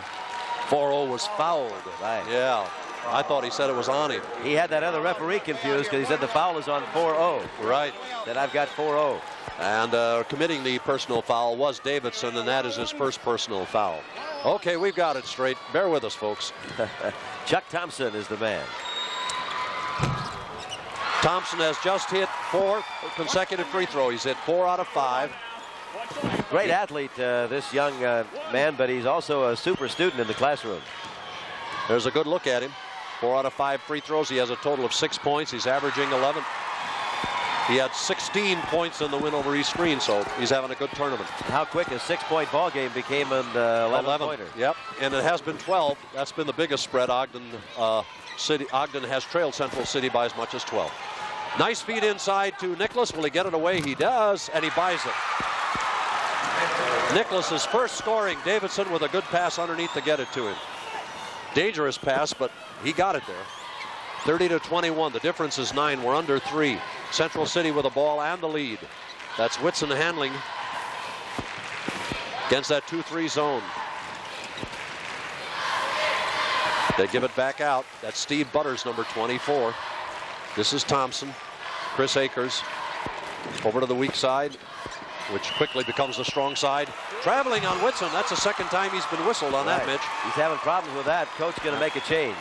4-0 was fouled. Right. Yeah. I thought he said it was on him. He had that other referee confused because he said the foul is on 4-0. Right. Then I've got 4-0. And committing the personal foul was Davidson, and that is his first personal foul. Okay, we've got it straight. Bear with us, folks. Chuck Thompson is the man. Thompson has just hit 4 consecutive free throws. He's hit 4 out of 5. Great athlete, this young man, but he's also a super student in the classroom. There's a good look at him. 4 out of 5 free throws. He has a total of 6 points. He's averaging 11. He had 16 points in the win over East Green, so he's having a good tournament. How quick a 6-point ball game became an 11-pointer. Yep, and it has been 12. That's been the biggest spread. Ogden has trailed Central City by as much as 12. Nice feed inside to Nicholas. Will he get it away? He does, and he buys it. Nicholas's first scoring. Davidson with a good pass underneath to get it to him. Dangerous pass, but he got it there. 30-21. The difference is 9. We're under 3. Central City with the ball and the lead. That's Whitson handling against that 2-3 zone. They give it back out. That's Steve Butters, number 24. This is Thompson. Chris Akers over to the weak side, which quickly becomes the strong side. Traveling on Whitson. That's the second time he's been whistled on that, Mitch. He's having problems with that. Coach going to make a change.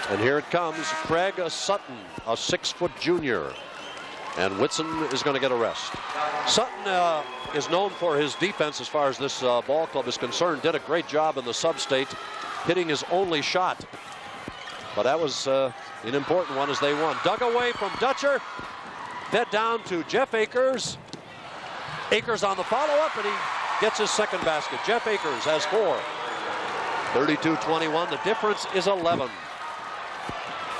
And here it comes. Craig Sutton, a 6-foot junior. And Whitson is going to get a rest. Sutton is known for his defense as far as this ball club is concerned. Did a great job in the sub-state, hitting his only shot. But that was an important one as they won. Dug away from Dutcher. Fed down to Jeff Akers. Akers on the follow-up, and he gets his second basket. Jeff Akers has 4. 32-21. The difference is 11.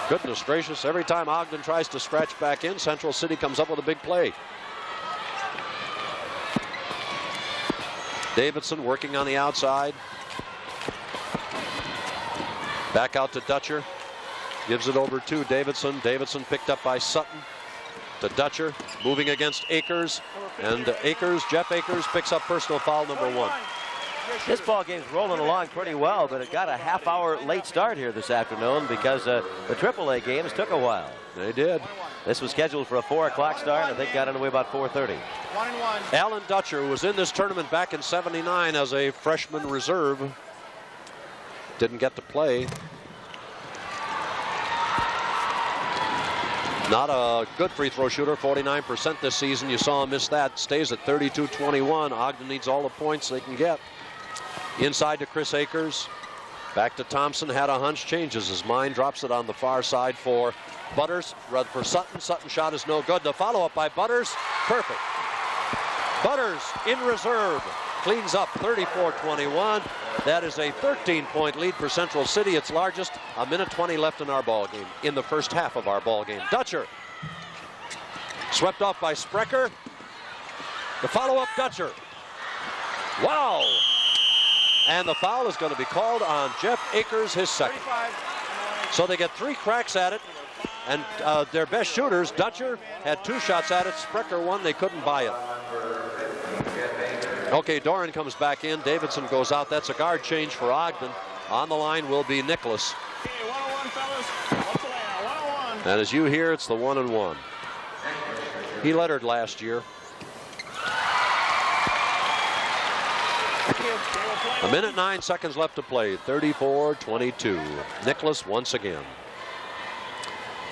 Goodness gracious, every time Ogden tries to scratch back in, Central City comes up with a big play. Davidson working on the outside. Back out to Dutcher. Gives it over to Davidson. Davidson picked up by Sutton. To Dutcher, moving against Akers. And Jeff Akers picks up personal foul number 1. This ball game's rolling along pretty well, but it got a half-hour late start here this afternoon because the AAA games took a while. They did. This was scheduled for a 4 o'clock start. I think got underway about 4:30. 1-1. Alan Dutcher, who was in this tournament back in '79 as a freshman reserve, didn't get to play. Not a good free throw shooter, 49% this season. You saw him miss that. Stays at 32-21. Ogden needs all the points they can get. Inside to Chris Akers. Back to Thompson. Had a hunch. Changes his mind. Drops it on the far side for Butters. Rather for Sutton. Sutton shot is no good. The follow-up by Butters. Perfect. Butters in reserve. Cleans up 34-21. That is a 13-point lead for Central City. Its largest. 1:20 left in our ball game. In the first half of our ball game. Dutcher. Swept off by Sprecher. The follow-up Dutcher. Wow. And the foul is going to be called on Jeff Akers, his second. So they get 3 cracks at it. And their best shooters, Dutcher had 2 shots at it. Sprecher 1, they couldn't buy it. Okay, Doran comes back in. Davidson goes out. That's a guard change for Ogden. On the line will be Nicholas. Okay, 1-1, fellas. What's the layout? 1-1. And as you hear, it's the 1-1. He lettered last year. A minute 9 seconds left to play. 34-22. Nicholas once again.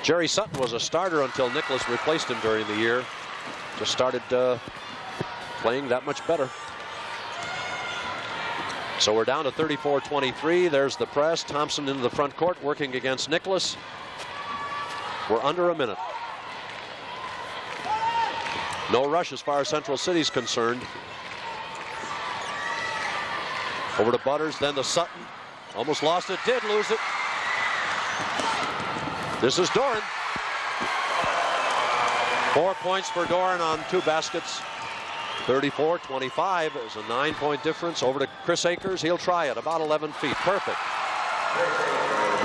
Jerry Sutton was a starter until Nicholas replaced him during the year. Just started playing that much better. So we're down to 34-23. There's the press. Thompson into the front court working against Nicholas. We're under a minute. No rush as far as Central City's concerned. Over to Butters, then to Sutton. Almost lost it, did lose it. This is Doran. 4 points for Doran on 2 baskets. 34-25 is a 9-point difference. Over to Chris Akers. He'll try it about 11 feet. Perfect.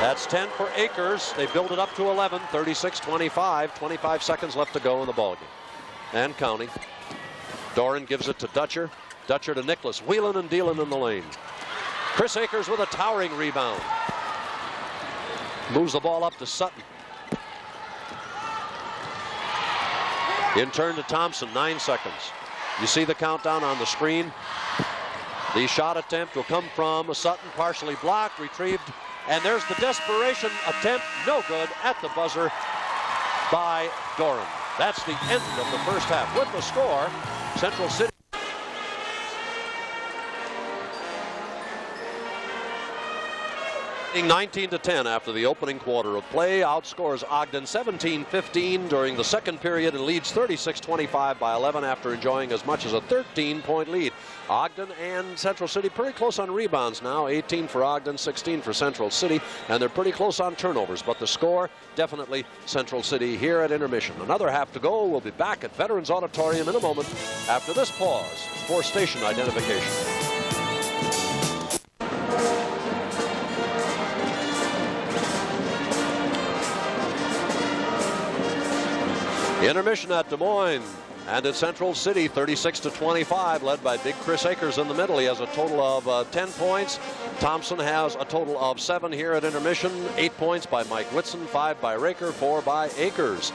That's 10 for Akers. They build it up to 11. 36-25. 25 seconds left to go in the ballgame. And counting. Doran gives it to Dutcher. Dutcher to Nicholas. Wheeling and dealing in the lane. Chris Akers with a towering rebound. Moves the ball up to Sutton. In turn to Thompson, 9 seconds. You see the countdown on the screen. The shot attempt will come from Sutton, partially blocked, retrieved, and there's the desperation attempt, no good, at the buzzer by Doran. That's the end of the first half. With the score, Central City. 19-10 after the opening quarter of play, outscores Ogden 17-15 during the second period and leads 36-25 by 11 after enjoying as much as a 13-point lead. Ogden and Central City pretty close on rebounds now, 18 for Ogden, 16 for Central City, and they're pretty close on turnovers, but the score definitely Central City here at intermission. Another half to go. We'll be back at Veterans Auditorium in a moment after this pause for station identification. Intermission at Des Moines and at Central City, 36-25, led by big Chris Akers in the middle. He has a total of 10 points. Thompson has a total of 7 here at intermission. 8 points by Mike Whitson, 5 by Raker, 4 by Akers.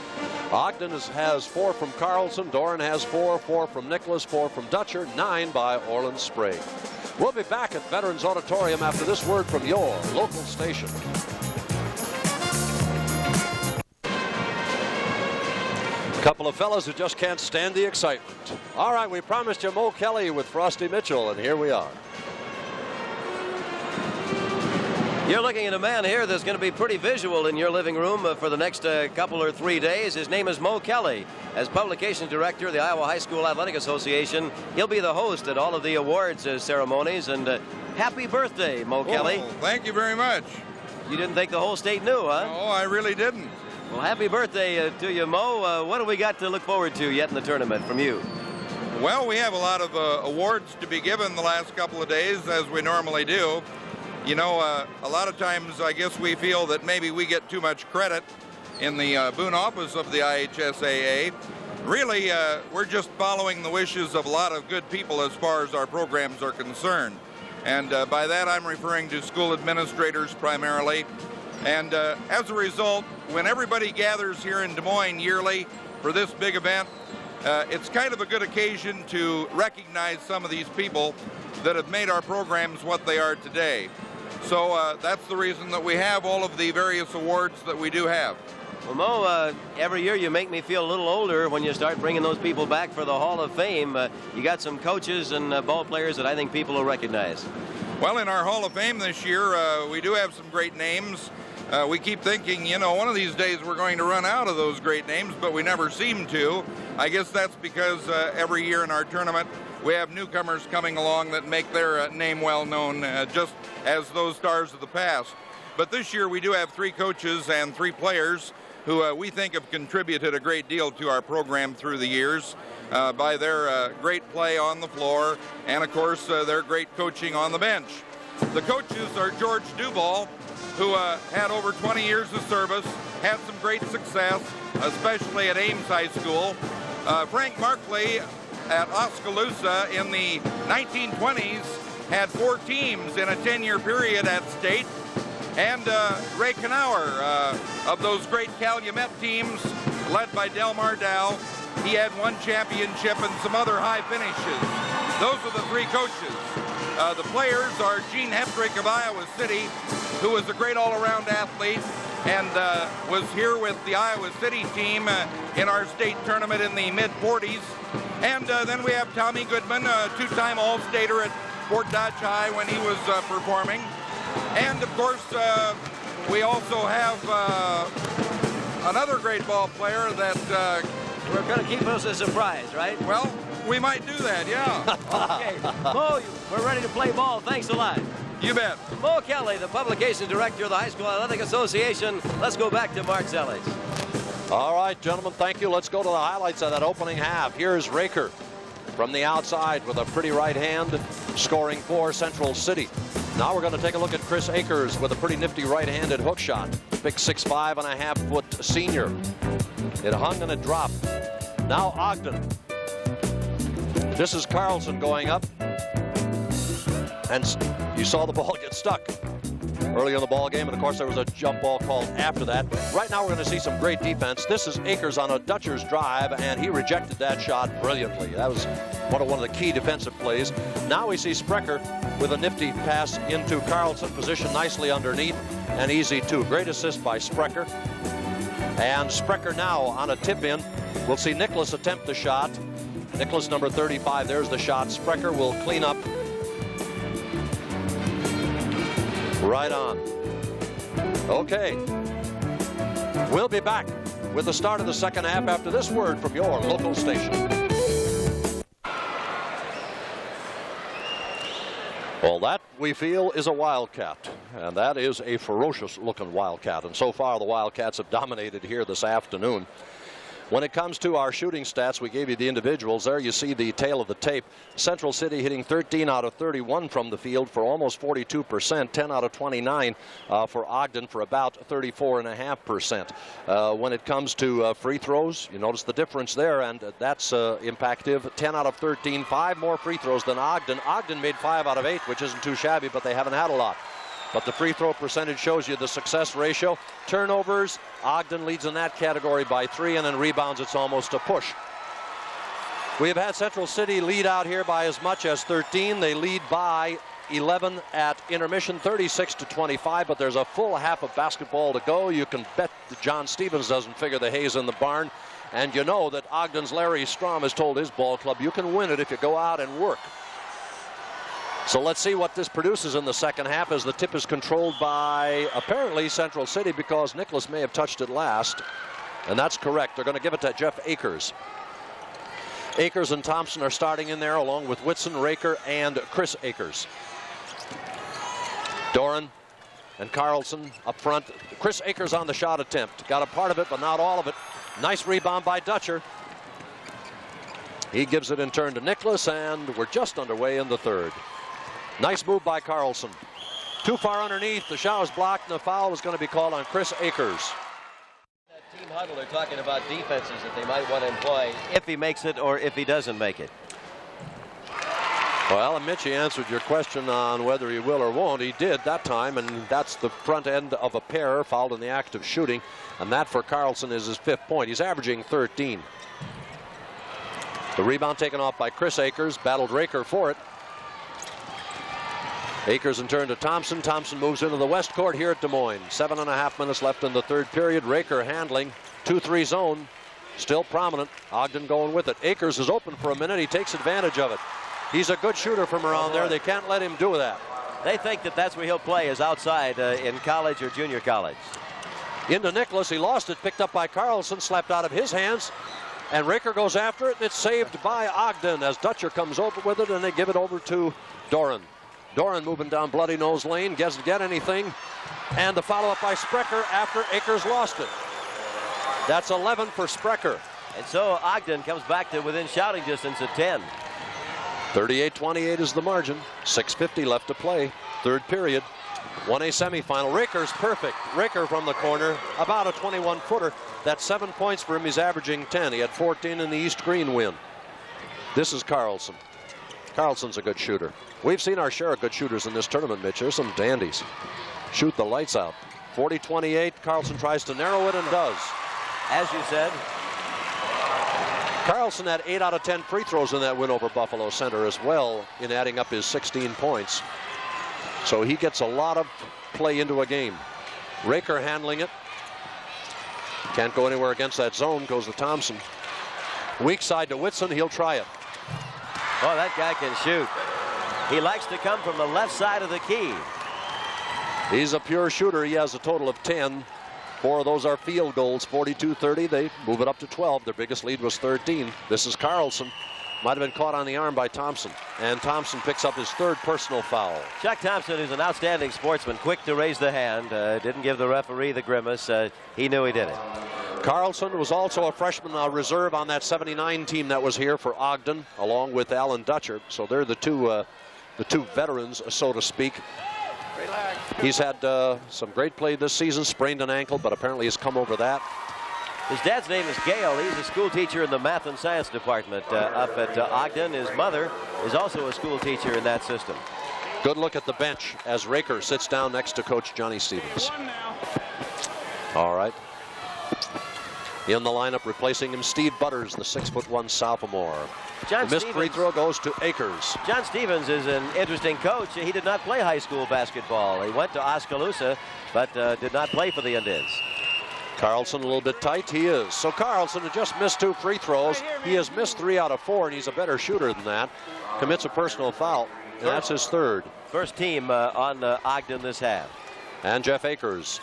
Ogden has 4 from Carlson. Doran has 4, 4 from Nicholas, 4 from Dutcher, 9 by Orland Sprague. We'll be back at Veterans Auditorium after this word from your local station. Couple of fellas who just can't stand the excitement. All right, we promised you Mo Kelly with Frosty Mitchell, and here we are. You're looking at a man here that's going to be pretty visual in your living room for the next couple or 3 days. His name is Mo Kelly. As publications director of the Iowa High School Athletic Association, he'll be the host at all of the awards ceremonies. And happy birthday, Mo Kelly. Thank you very much. You didn't think the whole state knew, huh? No, I really didn't. Well, happy birthday to you, Mo. What do we got to look forward to yet in the tournament from you? Well, we have a lot of awards to be given the last couple of days, as we normally do. You know, a lot of times I guess we feel that maybe we get too much credit in the Boone office of the IHSAA. Really, we're just following the wishes of a lot of good people as far as our programs are concerned. And by that I'm referring to school administrators primarily. And as a result, when everybody gathers here in Des Moines yearly for this big event, it's kind of a good occasion to recognize some of these people that have made our programs what they are today. So that's the reason that we have all of the various awards that we do have. Well, Mo, every year you make me feel a little older when you start bringing those people back for the Hall of Fame. You got some coaches and ball players that I think people will recognize. Well, in our Hall of Fame this year, we do have some great names. We keep thinking, you know, one of these days we're going to run out of those great names, but we never seem to. I guess that's because every year in our tournament we have newcomers coming along that make their name well known, just as those stars of the past. But this year we do have 3 coaches and 3 players who we think have contributed a great deal to our program through the years by their great play on the floor and, of course, their great coaching on the bench. The coaches are George Duval, who had over 20 years of service, had some great success, especially at Ames High School. Frank Markley at Oskaloosa in the 1920s had 4 teams in a 10-year period at state. And Ray Knauer of those great Calumet teams, led by Delmar Dow, he had 1 championship and some other high finishes. Those are the 3 coaches. The players are Gene Heptrick of Iowa City, who was a great all-around athlete and was here with the Iowa City team in our state tournament in the mid-40s. And then we have Tommy Goodman, a 2-time All-Stater at Fort Dodge High when he was performing. And, of course, we also have another great ball player that... We're going to keep us a surprise, right? Well, we might do that, yeah. Okay. Mo, we're ready to play ball. Thanks a lot. You bet. Mo Kelly, the publications director of the High School Athletic Association. Let's go back to Mark Zellis. All right, gentlemen, thank you. Let's go to the highlights of that opening half. Here's Raker. from the outside with a pretty right hand, scoring for Central City. Now we're going to take a look at Chris Akers with a pretty nifty right-handed hook shot. Big 6'5.5" senior. It hung and it dropped. Now Ogden. This is Carlson going up. And you saw the ball get stuck early in the ball game, and of course there was a jump ball called after that. Right now we're going to see some great defense. This is Akers on a Dutcher's drive, and he rejected that shot brilliantly. That was one of the key defensive plays. Now we see Sprecher with a nifty pass into Carlson, positioned nicely underneath, and easy too. Great assist by Sprecher. And Sprecher now on a tip in. We'll see Nicholas attempt the shot. Nicholas, number 35, there's the shot. Sprecher will clean up. Right on. Okay. We'll be back with the start of the second half after this word from your local station. Well, that we feel is a Wildcat, and that is a ferocious looking Wildcat, and so far the Wildcats have dominated here this afternoon. When it comes to our shooting stats, we gave you the individuals. There you see the tail of the tape. Central City hitting 13 out of 31 from the field for almost 42%, 10 out of 29 for Ogden for about 34.5%. When it comes to free throws, you notice the difference there, and that's impactive. 10 out of 13, 5 more free throws than Ogden. Ogden made 5 out of 8, which isn't too shabby, but they haven't had a lot. But the free throw percentage shows you the success ratio. Turnovers, Ogden leads in that category by 3, and then rebounds, it's almost a push. We have had Central City lead out here by as much as 13. They lead by 11 at intermission, 36-25, but there's a full half of basketball to go. You can bet that John Stevens doesn't figure the hay's in the barn. And you know that Ogden's Larry Strom has told his ball club, you can win it if you go out and work. So let's see what this produces in the second half, as the tip is controlled by apparently Central City, because Nicholas may have touched it last. And that's correct. They're going to give it to Jeff Akers. Akers and Thompson are starting in there, along with Whitson, Raker, and Chris Akers. Doran and Carlson up front. Chris Akers on the shot attempt. Got a part of it, but not all of it. Nice rebound by Dutcher. He gives it in turn to Nicholas, and we're just underway in the third. Nice move by Carlson. Too far underneath. The shot was blocked, and the foul was going to be called on Chris Akers. That team huddle, they're talking about defenses that they might want to employ if he makes it or if he doesn't make it. Well, Mitchie answered your question on whether he will or won't. He did that time, and that's the front end of a pair fouled in the act of shooting, and that for Carlson is his 5th point. He's averaging 13. The rebound taken off by Chris Akers. Battled Raker for it. Akers in turn to Thompson. Thompson moves into the west court here at Des Moines. 7.5 minutes left in the third period. Raker handling 2-3 zone. Still prominent. Ogden going with it. Akers is open for a minute. He takes advantage of it. He's a good shooter from around there. They can't let him do that. They think that that's where he'll play, is outside in college or junior college. Into Nicholas. He lost it. Picked up by Carlson. Slapped out of his hands. And Raker goes after it. And it's saved by Ogden as Dutcher comes over with it, and they give it over to Doran. Doran moving down Bloody Nose Lane. Doesn't get anything. And the follow-up by Sprecher after Akers lost it. That's 11 for Sprecher. And so Ogden comes back to within shouting distance at 10. 38-28 is the margin. 6:50 left to play. Third period. 1A semifinal. Raker's perfect. Raker from the corner. About a 21-footer. That's 7 points for him. He's averaging 10. He had 14 in the East Green win. This is Carlson. Carlson's a good shooter. We've seen our share of good shooters in this tournament, Mitch. There's some dandies. Shoot the lights out. 40-28. Carlson tries to narrow it and does. As you said. Carlson had 8 out of 10 free throws in that win over Buffalo Center as well, in adding up his 16 points. So he gets a lot of play into a game. Raker handling it. Can't go anywhere against that zone. Goes to Thompson. Weak side to Whitson. He'll try it. Oh, that guy can shoot. He likes to come from the left side of the key. He's a pure shooter. He has a total of 10. 4 of those are field goals. 42-30. They move it up to 12. Their biggest lead was 13. This is Carlson. Might have been caught on the arm by Thompson. And Thompson picks up his 3rd personal foul. Chuck Thompson is an outstanding sportsman. Quick to raise the hand. Didn't give the referee the grimace. He knew he did it. Carlson was also a freshman reserve on that 79 team that was here for Ogden, along with Alan Dutcher. So they're the two veterans, so to speak. He's had some great play this season, sprained an ankle, but apparently has come over that. His dad's name is Gale. He's a school teacher in the math and science department up at Ogden. His mother is also a school teacher in that system. Good look at the bench as Raker sits down next to Coach Johnny Stevens. All right. In the lineup, replacing him, Steve Butters, the 6'1" sophomore. The missed free throw goes to Akers. John Stevens is an interesting coach. He did not play high school basketball. He went to Oskaloosa, but did not play for the Indians. Carlson a little bit tight. He is. So Carlson had just missed 2 free throws. He has missed 3 out of 4, and he's a better shooter than that. Commits a personal foul, and that's his 3rd. First team on Ogden this half. And Jeff Akers.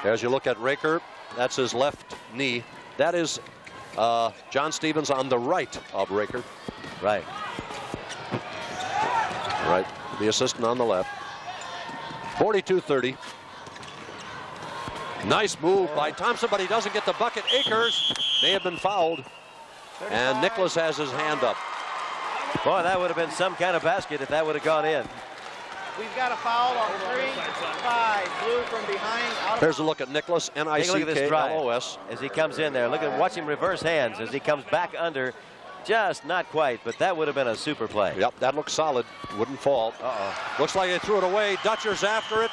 As you look at Raker, that's his left knee. That is John Stevens on the right of Raker. Right. Right. The assistant on the left. 42-30. Nice move by Thompson, but he doesn't get the bucket. Akers may have been fouled. And Nicholas has his hand up. Boy, that would have been some kind of basket if that would have gone in. We've got a foul on 3-5. Blue from behind. Here's a look at Nicholas, N-I-C-K-L-O-S. As he comes in there. Watch him reverse hands as he comes back under. Just not quite, but that would have been a super play. Yep, that looks solid. Wouldn't fall. Looks like they threw it away. Dutcher's after it.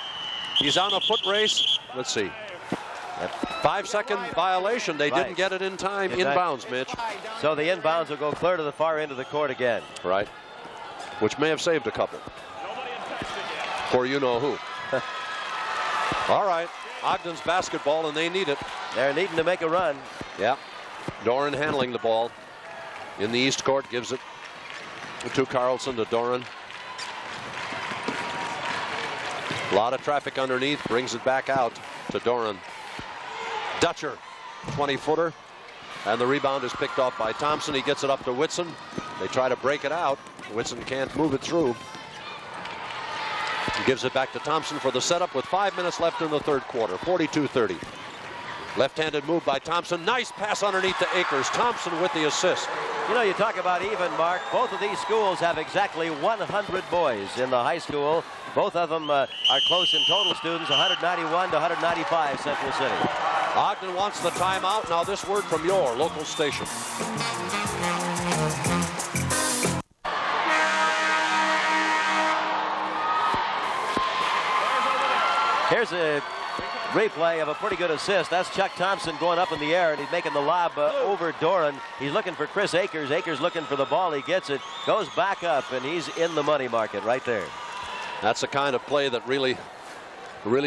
He's on a foot race. Let's see. 5-second violation. They didn't get it in time. Inbounds, Mitch. So the inbounds will go clear to the far end of the court again. Right. Which may have saved a couple. For you know who. All right. Ogden's basketball, and they need it. They're needing to make a run. Yeah. Doran handling the ball in the East Court. Gives it to Carlson, to Doran. A lot of traffic underneath. Brings it back out to Doran. Dutcher, 20-footer. And the rebound is picked off by Thompson. He gets it up to Whitson. They try to break it out. Whitson can't move it through. He gives it back to Thompson for the setup with 5 minutes left in the 3rd quarter. 42-30. Left-handed move by Thompson. Nice pass underneath to Akers. Thompson with the assist. You know, you talk about even, Mark. Both of these schools have exactly 100 boys in the high school. Both of them are close in total students, 191 to 195 Central City. Ogden wants the timeout. Now this word from your local station. Here's a replay of a pretty good assist. That's Chuck Thompson going up in the air, and he's making the lob over Doran. He's looking for Chris Akers. Akers looking for the ball. He gets it, goes back up, and he's in the money market right there. That's the kind of play that really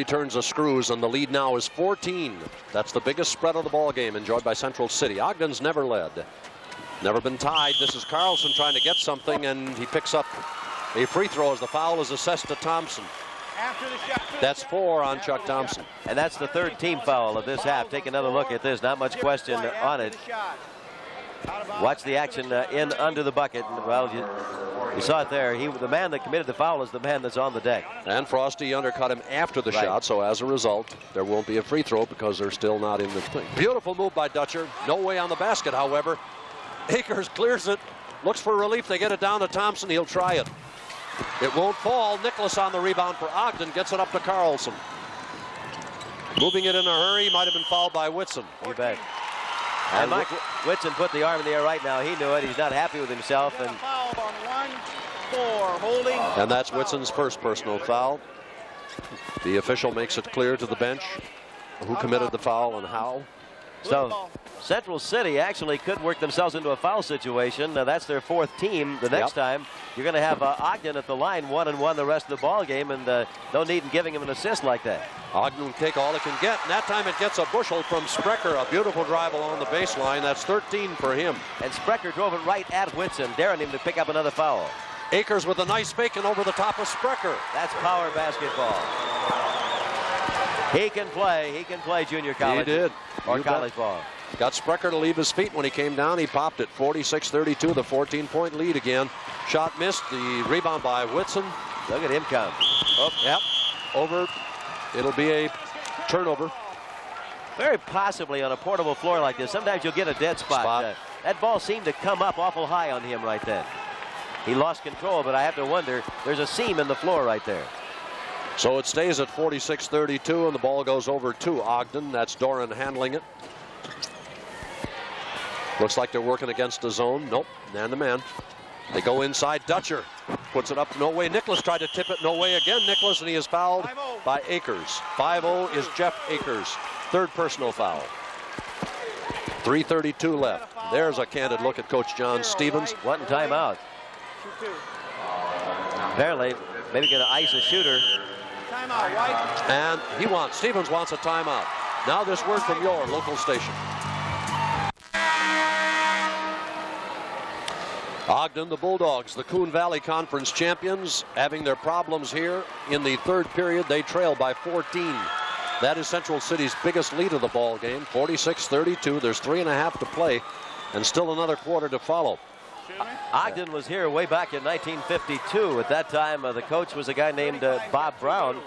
turns the screws, and the lead now is 14. That's the biggest spread of the ball game, enjoyed by Central City. Ogden's never led, never been tied. This is Carlson trying to get something, and he picks up a free throw as the foul is assessed to Thompson. That's 4 on Chuck Thompson. And that's the 3rd team foul of this half. Take another look at this. Not much question on it. Watch the action in under the bucket. Well, you saw it there. The man that committed the foul is the man that's on the deck. And Frosty undercut him after the shot, so as a result, there won't be a free throw because they're still not in the thing. Beautiful move by Dutcher. No way on the basket, however. Akers clears it. Looks for relief. They get it down to Thompson. He'll try it. It won't fall. Nicholas on the rebound for Ogden. Gets it up to Carlson. Moving it in a hurry. Might have been fouled by Whitson. You bet. And Mike Whitson put the arm in the air right now. He knew it. He's not happy with himself. And And that's Whitson's first personal foul. The official makes it clear to the bench who committed the foul and how. So Central City actually could work themselves into a foul situation. That's their 4th team. The next time you're going to have Ogden at the line 1-1 the rest of the ball game, and no need in giving him an assist like that. Ogden will take all it can get, and that time it gets a bushel from Sprecher. A beautiful drive along the baseline. That's 13 for him. And Sprecher drove it right at Whitson, daring him to pick up another foul. Akers with a nice fake and over the top of Sprecher. That's power basketball. He can play junior college. He did. Or college ball. Got Sprecher to leave his feet when he came down. He popped it. 46-32, the 14-point lead again. Shot missed. The rebound by Whitson. Look at him come. Oh, yep. Over. It'll be a turnover. Very possibly on a portable floor like this, sometimes you'll get a dead spot. That ball seemed to come up awful high on him right then. He lost control, but I have to wonder, there's a seam in the floor right there. So it stays at 46-32, and the ball goes over to Ogden. That's Doran handling it. Looks like they're working against the zone. Nope, man-to-man. They go inside. Dutcher puts it up. No way. Nicholas tried to tip it. No way again. Nicholas, and he is fouled by Akers. 5-0 is Jeff Akers. Third personal foul. 3:32 left. There's a candid look at Coach John Stevens. One timeout. Apparently, maybe going to ice a shooter. Timeout, White. And Stevens wants a timeout. Now this word from your local station. Ogden, the Bulldogs, the Coon Valley Conference champions, having their problems here. In the third period, they trail by 14. That is Central City's biggest lead of the ball game, 46-32. There's 3.5 to play, and still another quarter to follow. Ogden was here way back in 1952. At that time, the coach was a guy named Bob Brown.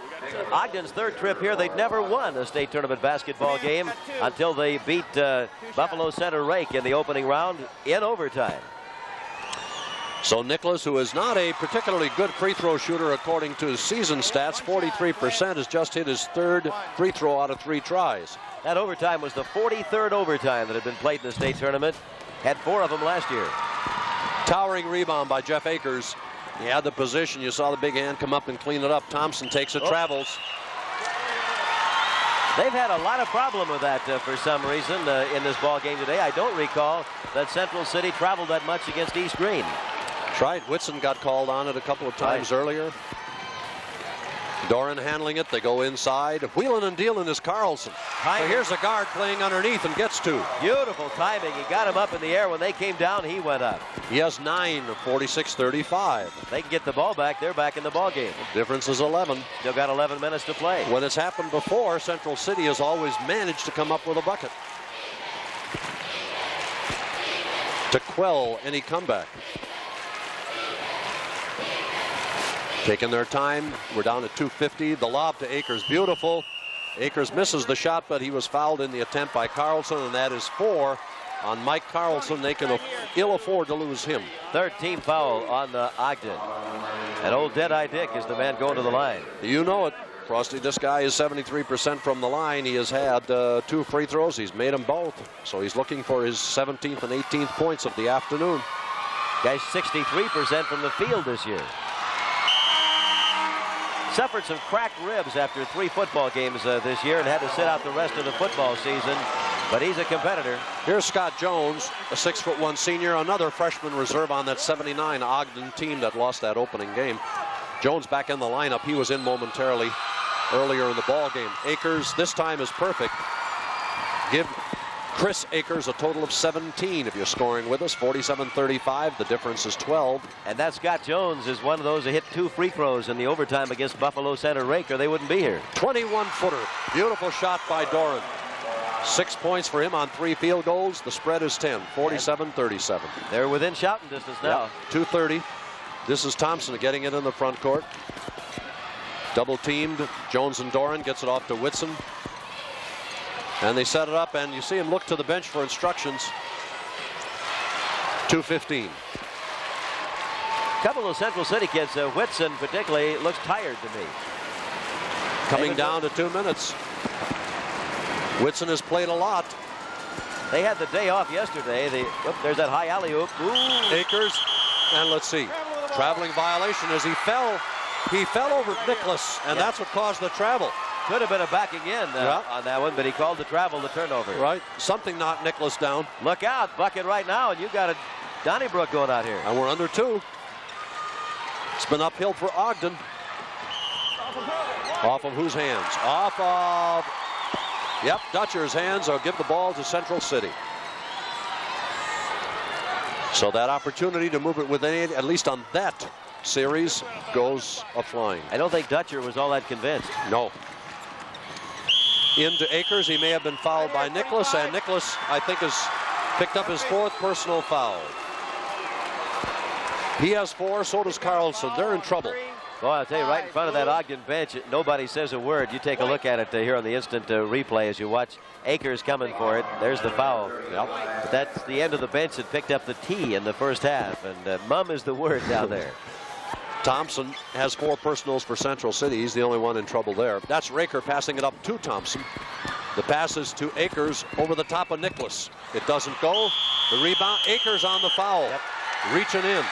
Ogden's third trip here, they'd never won a state tournament basketball game until they beat Buffalo Center Rake in the opening round in overtime. So Nicholas, who is not a particularly good free throw shooter according to his season stats, 43%, has just hit his third free throw out of 3 tries. That overtime was the 43rd overtime that had been played in the state tournament. Had 4 of them last year. Towering rebound by Jeff Akers. He had the position. You saw the big hand come up and clean it up. Thompson takes it, travels. They've had a lot of problem with that for some reason in this ball game today. I don't recall that Central City traveled that much against East Green. Tried. Whitson got called on it a couple of times earlier. Doran handling it. They go inside. Wheeling and dealing is Carlson. So here's a guard playing underneath and gets 2. Beautiful timing. He got him up in the air. When they came down, he went up. He has 9, 46-35. They can get the ball back. They're back in the ball game. Difference is 11. Still got 11 minutes to play. When it's happened before, Central City has always managed to come up with a bucket to quell any comeback. Taking their time. We're down at 2:50. The lob to Akers. Beautiful. Akers misses the shot, but he was fouled in the attempt by Carlson, and that is 4 on Mike Carlson. They can ill afford to lose him. Third team foul on Ogden. And old Deadeye Dick is the man going to the line. You know it, Frosty. This guy is 73% from the line. He has had 2 free throws. He's made them both. So he's looking for his 17th and 18th points of the afternoon. Guy's 63% from the field this year. Suffered some cracked ribs after 3 football games this year and had to sit out the rest of the football season, but he's a competitor. Here's Scott Jones, a 6'1" senior, another freshman reserve on that 79 Ogden team that lost that opening game. Jones back in the lineup. He was in momentarily earlier in the ball game. Akers this time is perfect. Give Chris Akers a total of 17 if you're scoring with us. 47-35. The difference is 12. And that Scott Jones is one of those that hit 2 free throws in the overtime against Buffalo Center Rake, or they wouldn't be here. 21-footer. Beautiful shot by Doran. 6 points for him on 3 field goals. The spread is 10. 47-37. They're within shouting distance now. Yep. 2:30. This is Thompson getting it in the front court. Double teamed. Jones and Doran gets it off to Whitson. And they set it up, and you see him look to the bench for instructions. 2:15. A couple of Central City kids, Whitson particularly, looks tired to me. Coming down to 2 minutes. Whitson has played a lot. They had the day off yesterday. There's that high alley-oop. Akers, and let's see. Traveling violation as he fell. He fell over Nicholas, and that's what caused the travel. Could have been a backing in on that one, but he called the travel, the turnover. Right. Something knocked Nicholas down. Look out. Bucket right now, and you've got a Donnybrook going out here. And we're under 2. It's been uphill for Ogden. Off of whose hands? Off of, Dutcher's hands. Or give the ball to Central City. So that opportunity to move it within 8, at least on that series, goes a-flying. I don't think Dutcher was all that convinced. No. Into Akers. He may have been fouled by Nicholas, and Nicholas, I think, has picked up his 4th personal foul. He has 4, so does Carlson. They're in trouble. Boy, I'll tell you, right in front of that Ogden bench, nobody says a word. You take a look at it here on the instant replay as you watch Akers coming for it. There's the foul. Yep. But that's the end of the bench that picked up the T in the first half. And mum is the word down there. Thompson has 4 personals for Central City. He's the only one in trouble there. That's Raker passing it up to Thompson. The pass is to Akers over the top of Nicholas. It doesn't go. The rebound. Akers on the foul. Yep. Reaching in.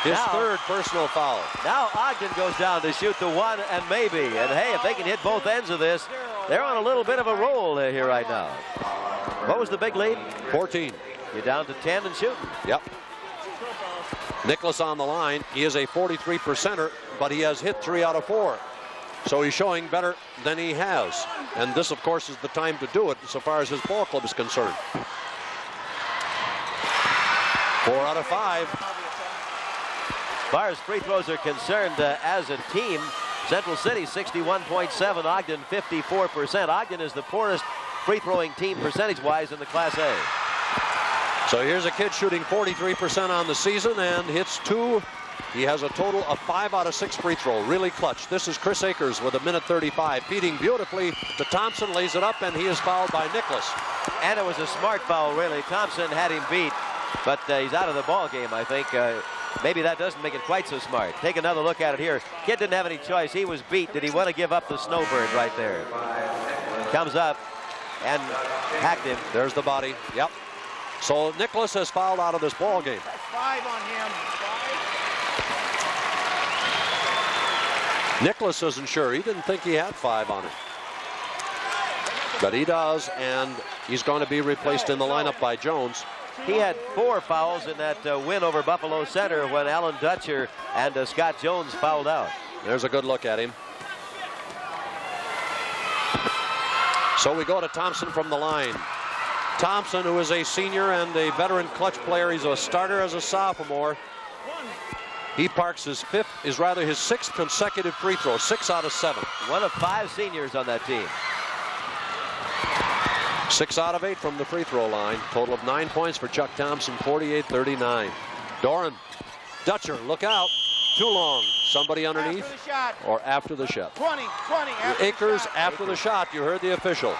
His Now, 3rd personal foul. Now Ogden goes down to shoot the one and maybe. And hey, if they can hit both ends of this, they're on a little bit of a roll here right now. What was the big lead? 14. You're down to 10 and shooting. Yep. Nicholas on the line. He is a 43%er, but he has hit 3 out of 4. So he's showing better than he has. And this, of course, is the time to do it so far as his ball club is concerned. 4 out of 5. As far as free throws are concerned, as a team, Central City 61.7, Ogden 54%. Ogden is the poorest free throwing team percentage-wise in the Class A. So here's a kid shooting 43% on the season and hits 2. He has a total of 5 out of 6 free throw. Really clutch. This is Chris Akers with 1:35, feeding beautifully to Thompson, lays it up, and he is fouled by Nicholas. And it was a smart foul, really. Thompson had him beat, but he's out of the ball game, I think. Maybe that doesn't make it quite so smart. Take another look at it here. Kid didn't have any choice. He was beat. Did he want to give up the snowbird right there? Comes up and hacked him. There's the body. Yep. So Nicholas has fouled out of this ball game. That's 5 on him. 5. Nicholas isn't sure. He didn't think he had 5 on him. But he does, and he's going to be replaced in the lineup by Jones. He had 4 fouls in that win over Buffalo Center when Alan Dutcher and Scott Jones fouled out. There's a good look at him. So we go to Thompson from the line. Thompson, who is a senior and a veteran clutch player, he's a starter as a sophomore. He parks his 6th consecutive free throw, 6 out of 7. One of 5 seniors on that team. 6 out of 8 from the free throw line. Total of 9 points for Chuck Thompson, 48-39. Doran, Dutcher, look out. Too long. Somebody underneath After the shot. or after the shot. 20 after Akers the shot. after the shot. You heard the official.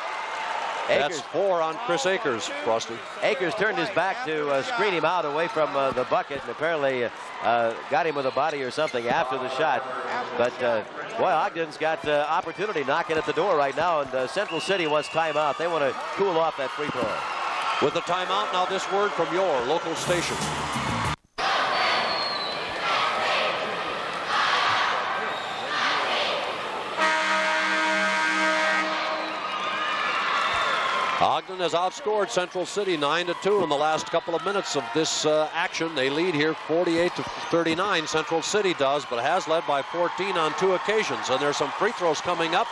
That's 4 on Chris Akers, Frosty. Akers turned his back to screen him out away from the bucket, and apparently got him with a body or something after the shot. But boy, Ogden's got opportunity knocking at the door right now, and Central City wants timeout. They want to cool off that free throw. With the timeout, now this word from your local station. Ogden has outscored Central City 9-2 in the last couple of minutes of this action. They lead here 48-39. Central City does, but has led by 14 on 2 occasions. And there's some free throws coming up.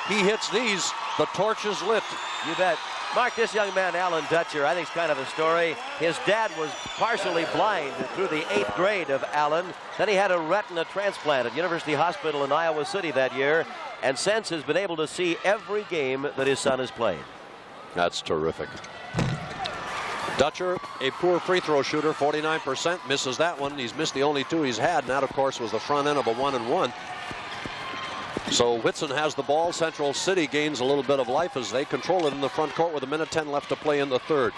He hits these. The torch is lit. You bet. Mark, this young man, Alan Dutcher, I think is kind of a story. His dad was partially blind through the 8th grade of Alan. Then he had a retina transplant at University Hospital in Iowa City that year, and since has been able to see every game that his son has played. That's terrific. Dutcher, a poor free throw shooter, 49%, misses that one. He's missed the only 2 he's had, and that, of course, was the front end of a 1-and-1. So Whitson has the ball. Central City gains a little bit of life as they control it in the front court with 1:10 left to play in the 3rd.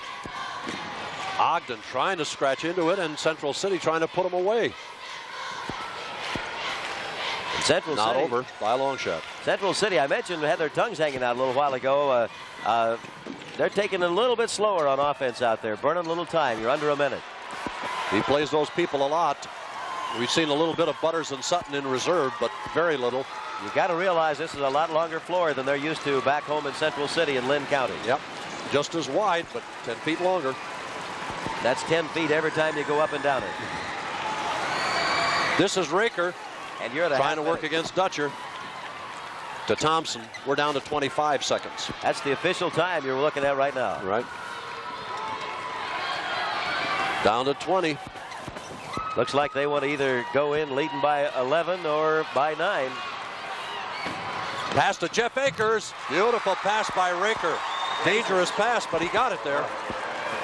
Ogden trying to scratch into it, and Central City trying to put him away. Central Not City, over by a long shot. Central City, I mentioned, had their tongues hanging out a little while ago. They're taking it a little bit slower on offense out there, burning a little time. You're under a minute. He plays those people a lot. We've seen a little bit of Butters and Sutton in reserve, but very little. You got to realize this is a lot longer floor than they're used to back home in Central City in Lynn County. Yep, just as wide, but 10 feet longer. That's 10 feet every time you go up and down it. This is Raker. And you're trying to work against Dutcher. To Thompson. We're down to 25 seconds. That's the official time you're looking at right now. Right. Down to 20. Looks like they want to either go in leading by 11 or by 9. Pass to Jeff Akers. Beautiful pass by Raker. Dangerous pass, but he got it there.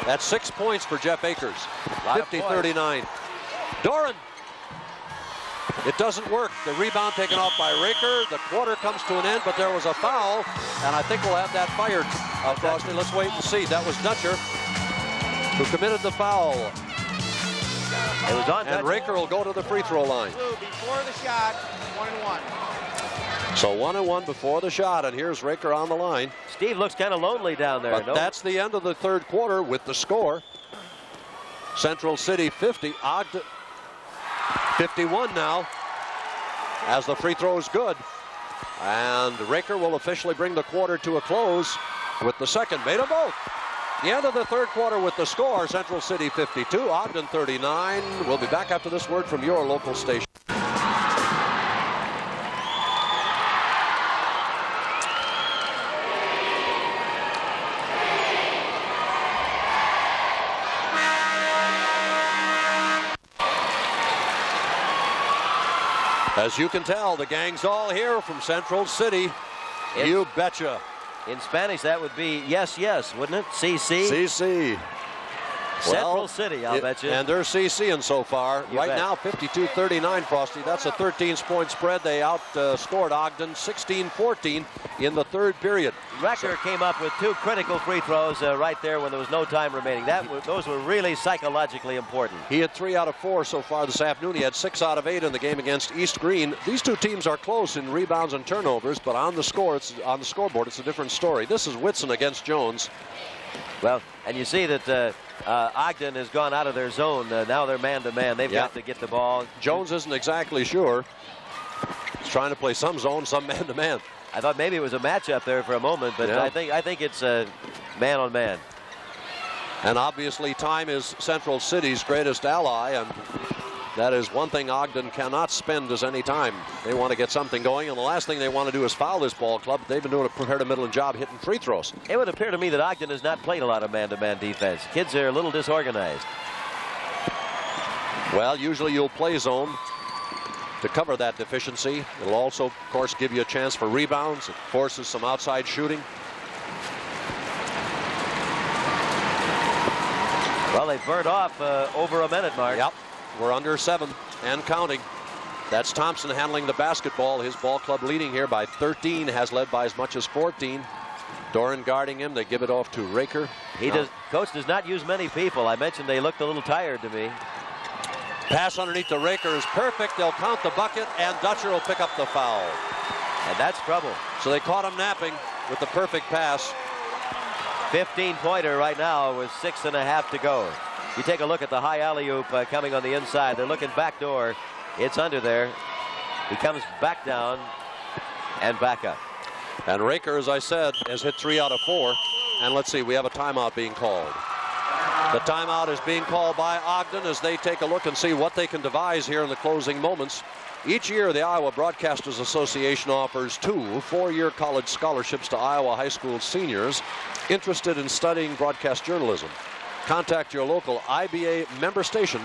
That's 6 points for Jeff Akers. 50-39. Doran. It doesn't work. The rebound taken off by Raker. The quarter comes to an end, but there was a foul, and I think we'll have that fired. Frosty, let's wait and see. That was Dutcher who committed the foul. It was on And Raker will go to the free throw line. Before the shot, 1-1. So 1-1 before the shot, and here's Raker on the line. Steve looks kind of lonely down there. But that's the end of the third quarter with the score. Central City 50, Ogden 51 now, as the free throw is good. And Raker will officially bring the quarter to a close with the second. Made them both. The end of the third quarter with the score, Central City 52, Ogden 39. We'll be back after this word from your local station. As you can tell, the gang's all here from Central City. You betcha. In Spanish, that would be yes, yes, wouldn't it? CC? CC. Central City, I'll bet you. And they're CCing so far. You right bet. now, 52-39, Frosty. That's a 13-point spread. They outscored Ogden 16-14 in the third period. Recker came up with two critical free throws right there when there was no time remaining. Those were really psychologically important. He had 3 out of 4 so far this afternoon. He had 6 out of 8 in the game against East Green. These two teams are close in rebounds and turnovers, but on the scoreboard, it's a different story. This is Whitson against Jones. Well, and you see that Ogden has gone out of their zone. Now they're man-to-man. They've got to get the ball. Jones isn't exactly sure. He's trying to play some zone, some man-to-man. I thought maybe it was a matchup there for a moment, but I think it's man-on-man. And obviously time is Central City's greatest ally, and that is one thing Ogden cannot spend as any time. They want to get something going, and the last thing they want to do is foul this ball club. They've been doing a prepared-to-middle job hitting free throws. It would appear to me that Ogden has not played a lot of man-to-man defense. Kids are a little disorganized. Well, usually you'll play zone to cover that deficiency. It'll also, of course, give you a chance for rebounds. It forces some outside shooting. Well, they burned off over a minute, Mark. Yep. We're under 7 and counting. That's Thompson handling the basketball. His ball club leading here by 13, has led by as much as 14. Doran guarding him. They give it off to Raker. Coach does not use many people. I mentioned they looked a little tired to me. Pass underneath to Raker is perfect. They'll count the bucket, and Dutcher will pick up the foul. And that's trouble. So they caught him napping with the perfect pass. 15-pointer right now with 6.5 to go. You take a look at the high alley-oop coming on the inside. They're looking backdoor. It's under there. He comes back down and back up. And Raker, as I said, has hit 3 out of 4. And let's see, we have a timeout being called. The timeout is being called by Ogden as they take a look and see what they can devise here in the closing moments. Each year, the Iowa Broadcasters Association offers 2 4-year college scholarships to Iowa high school seniors interested in studying broadcast journalism. Contact your local IBA member station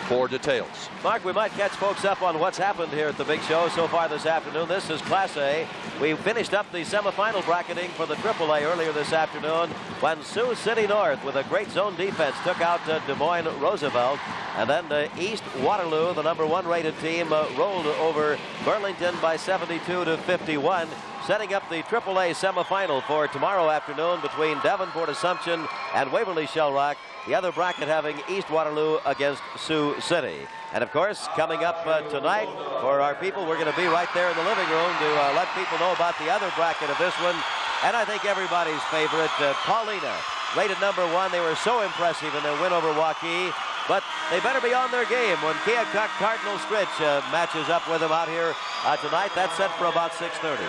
for details. Mark, we might catch folks up on what's happened here at the big show so far this afternoon. This is Class A. We finished up the semifinal bracketing for the AAA earlier this afternoon when Sioux City North, with a great zone defense, took out Des Moines Roosevelt. And then East Waterloo, the #1 rated team, rolled over Burlington by 72-51. Setting up the AAA semifinal for tomorrow afternoon between Davenport Assumption and Waverly Shell Rock. The other bracket having East Waterloo against Sioux City. And of course, coming up tonight for our people, we're going to be right there in the living room to let people know about the other bracket of this one. And I think everybody's favorite, Paulina, rated #1. They were so impressive in their win over Waukee. But they better be on their game when Keokuk Cardinal Stritch matches up with them out here tonight. That's set for about 6:30.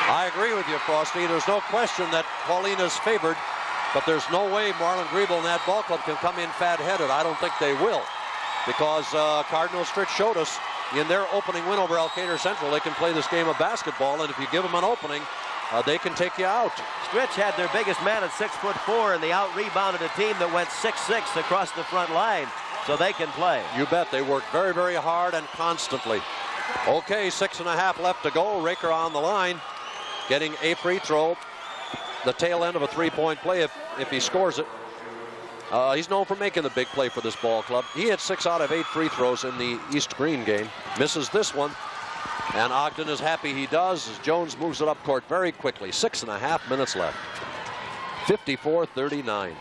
I agree with you, Frosty. There's no question that Paulina's favored, but there's no way Marlon Griebel and that ball club can come in fat-headed. I don't think they will, because Cardinal Stritch showed us in their opening win over Elkader Central, they can play this game of basketball, and if you give them an opening, they can take you out. Stritch had their biggest man at 6'4", and they out-rebounded a team that went 6'6" across the front line, so they can play. You bet. They work very, very hard and constantly. Okay, 6.5 left to go. Raker on the line, getting a free throw, the tail end of a 3-point play if he scores it. He's known for making the big play for this ball club. He had 6 out of 8 free throws in the East Green game. Misses this one. And Ogden is happy he does as Jones moves it up court very quickly. 6.5 minutes left. 54-39.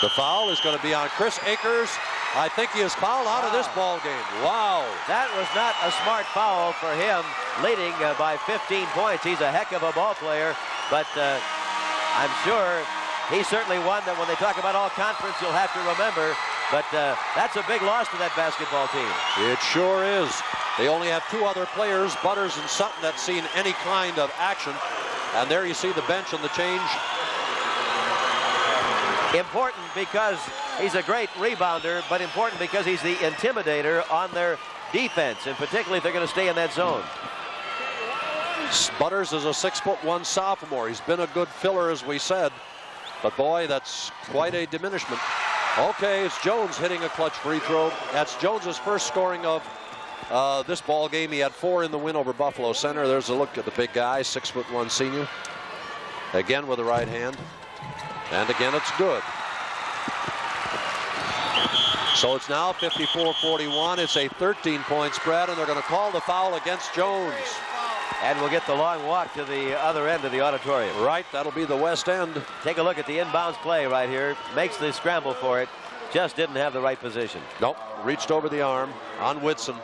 The foul is going to be on Chris Akers. I think he is fouled out of this ball game. Wow. That was not a smart foul for him, leading by 15 points. He's a heck of a ball player, but I'm sure he's certainly one that when they talk about all conference, you'll have to remember. But that's a big loss to that basketball team. It sure is. They only have 2 other players, Butters and Sutton, that's seen any kind of action. And there you see the bench and the change. Important because he's a great rebounder, but important because he's the intimidator on their defense, and particularly if they're going to stay in that zone. Butters is a 6'1" sophomore. He's been a good filler, as we said. But boy, that's quite a diminishment. Okay, it's Jones hitting a clutch free throw. That's Jones's first scoring of this ball game. He had 4 in the win over Buffalo Center. There's a look at the big guy, 6'1" senior. Again with the right hand. And again, it's good. So it's now 54-41. It's a 13-point spread, and they're going to call the foul against Jones. And we'll get the long walk to the other end of the auditorium. Right, that'll be the west end. Take a look at the inbounds play right here. Makes the scramble for it. Just didn't have the right position. Nope, reached over the arm on Whitson.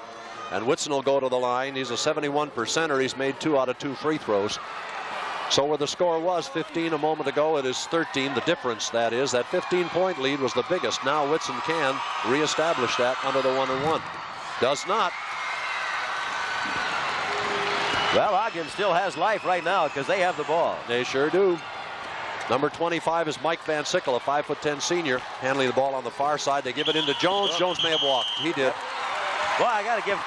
And Whitson will go to the line. He's a 71%er. He's made 2 out of 2 free throws. So where the score was 15 a moment ago, it is 13. The difference, that is, that 15-point lead was the biggest. Now Whitson can reestablish that under the 1-and-1. Does not. Well, Ogden still has life right now because they have the ball. They sure do. Number 25 is Mike Van Sickle, a 5'10" senior, handling the ball on the far side. They give it into Jones. Jones may have walked. He did. Well, I got to give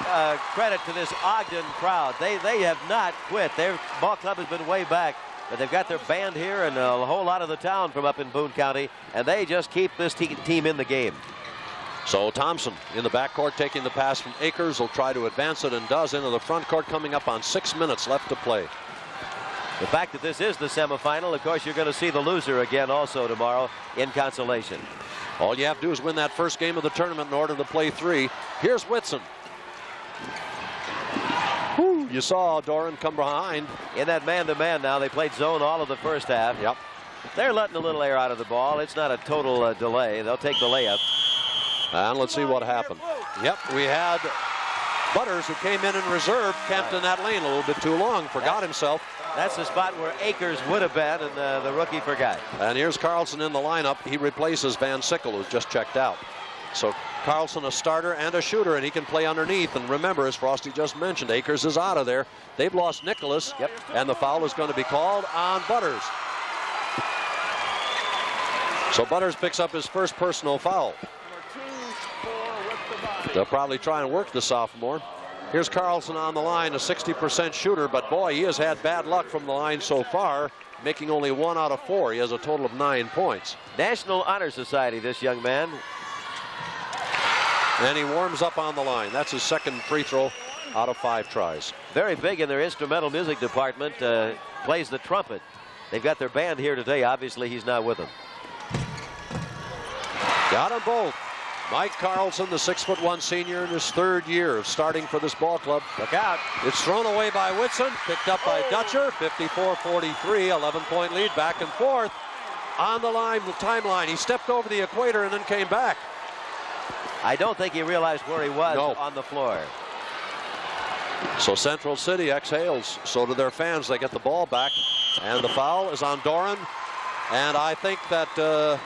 credit to this Ogden crowd. They have not quit. Their ball club has been way back, but they've got their band here and a whole lot of the town from up in Boone County, and they just keep this team in the game. So Thompson in the backcourt taking the pass from Akers. Will try to advance it and does into the front court, coming up on 6 minutes left to play. The fact that this is the semifinal, of course, you're going to see the loser again also tomorrow in consolation. All you have to do is win that first game of the tournament in order to play 3. Here's Whitson. Whew, you saw Doran come behind. In that man-to-man now, they played zone all of the first half. Yep. They're letting a little air out of the ball. It's not a total delay. They'll take the layup. And let's see what happened. Yep, we had Butters, who came in reserve, camped in that lane a little bit too long, forgot himself. That's the spot where Akers would have been, and the rookie forgot. And here's Carlson in the lineup. He replaces Van Sickle, who's just checked out. So Carlson, a starter and a shooter, and he can play underneath. And remember, as Frosty just mentioned, Akers is out of there. They've lost Nicholas, and the foul is going to be called on Butters. So Butters picks up his first personal foul. They'll probably try and work the sophomore. Here's Carlson on the line, a 60% shooter, but boy, he has had bad luck from the line so far, making only 1 out of 4. He has a total of 9 points. National Honor Society, this young man. And he warms up on the line. That's his second free throw out of 5 tries. Very big in their instrumental music department, plays the trumpet. They've got their band here today. Obviously, he's not with them. Got them both. Mike Carlson, the 6'1" senior, in his 3rd year of starting for this ball club. Look out. It's thrown away by Whitson, picked up by Dutcher. 54-43, 11-point lead, back and forth. On the line, the timeline. He stepped over the equator and then came back. I don't think he realized where he was on the floor. So Central City exhales. So do their fans. They get the ball back. And the foul is on Doran. And I think that...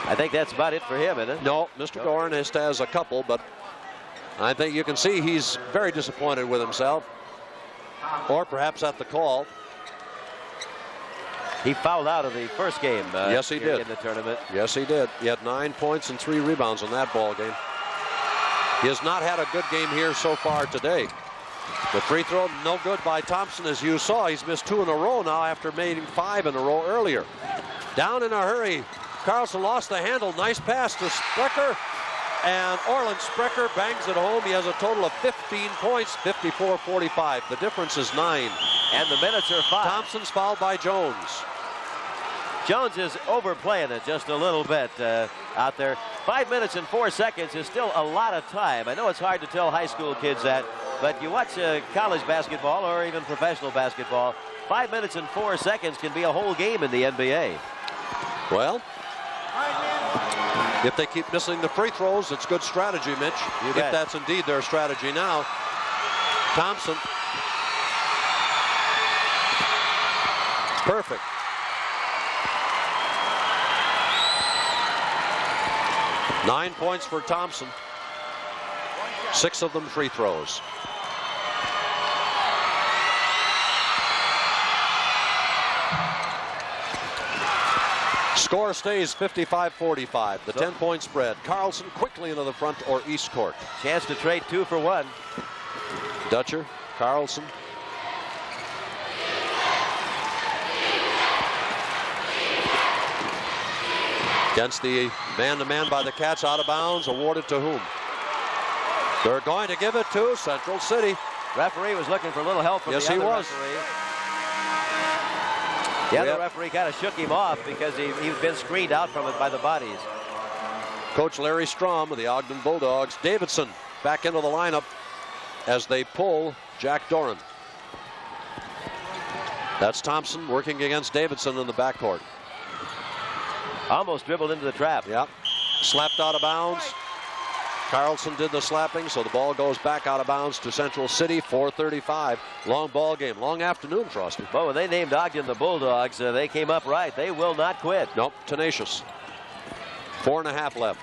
I think that's about it for him, isn't it? No, Mr. Doran has a couple, but I think you can see he's very disappointed with himself, or perhaps at the call. He fouled out of the first game. Yes, he did. In the tournament. Yes, he did. He had 9 points and 3 rebounds in that ball game. He has not had a good game here so far today. The free throw, no good by Thompson, as you saw. He's missed 2 in a row now after making 5 in a row earlier. Down in a hurry. Carlson lost the handle. Nice pass to Sprecher. And Orland Sprecher bangs it home. He has a total of 15 points, 54-45. The difference is 9. And the minutes are 5. Thompson's fouled by Jones. Jones is overplaying it just a little bit out there. 5 minutes and 4 seconds is still a lot of time. I know it's hard to tell high school kids that, but you watch college basketball or even professional basketball, 5 minutes and 4 seconds can be a whole game in the NBA. Well, if they keep missing the free throws, it's good strategy, Mitch. If that's indeed their strategy now. Thompson. Perfect. Nine points for Thompson. 6 of them free throws. Score stays 55-45. The 10-point spread. Carlson quickly into the front or east court. Chance to trade 2 for 1. Dutcher, Carlson. Against the man-to-man by the Cats, out of bounds, awarded to whom? They're going to give it to Central City. Referee was looking for a little help from the other referee. The other referee kind of shook him off because he'd been screened out from it by the bodies. Coach Larry Strom of the Ogden Bulldogs. Davidson back into the lineup as they pull Jack Doran. That's Thompson working against Davidson in the backcourt. Almost dribbled into the trap. Yep. Slapped out of bounds. Carlson did the slapping, so the ball goes back out of bounds to Central City. 4:35. Long ball game. Long afternoon, Frosty. Well, when they named Ogden the Bulldogs, they came up right. They will not quit. Nope. Tenacious. 4.5 left.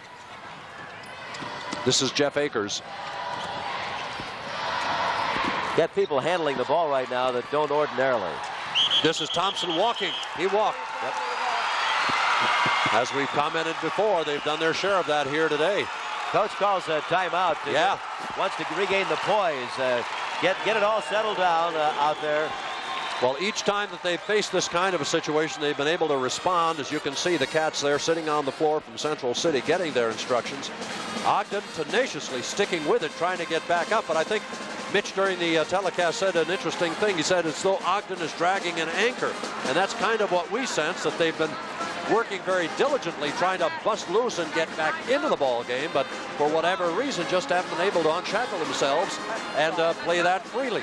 This is Jeff Akers. Get people handling the ball right now that don't ordinarily. This is Thompson walking. He walked. Yep. As we've commented before, they've done their share of that here today. Coach calls a timeout. Wants to regain the poise. Get it all settled down out there. Well, each time that they've faced this kind of a situation, they've been able to respond. As you can see, the Cats there sitting on the floor from Central City getting their instructions. Ogden tenaciously sticking with it, trying to get back up. But I think Mitch during the telecast said an interesting thing. He said it's though Ogden is dragging an anchor. And that's kind of what we sense, that they've been working very diligently trying to bust loose and get back into the ball game, but for whatever reason just haven't been able to unshackle themselves and play that freely.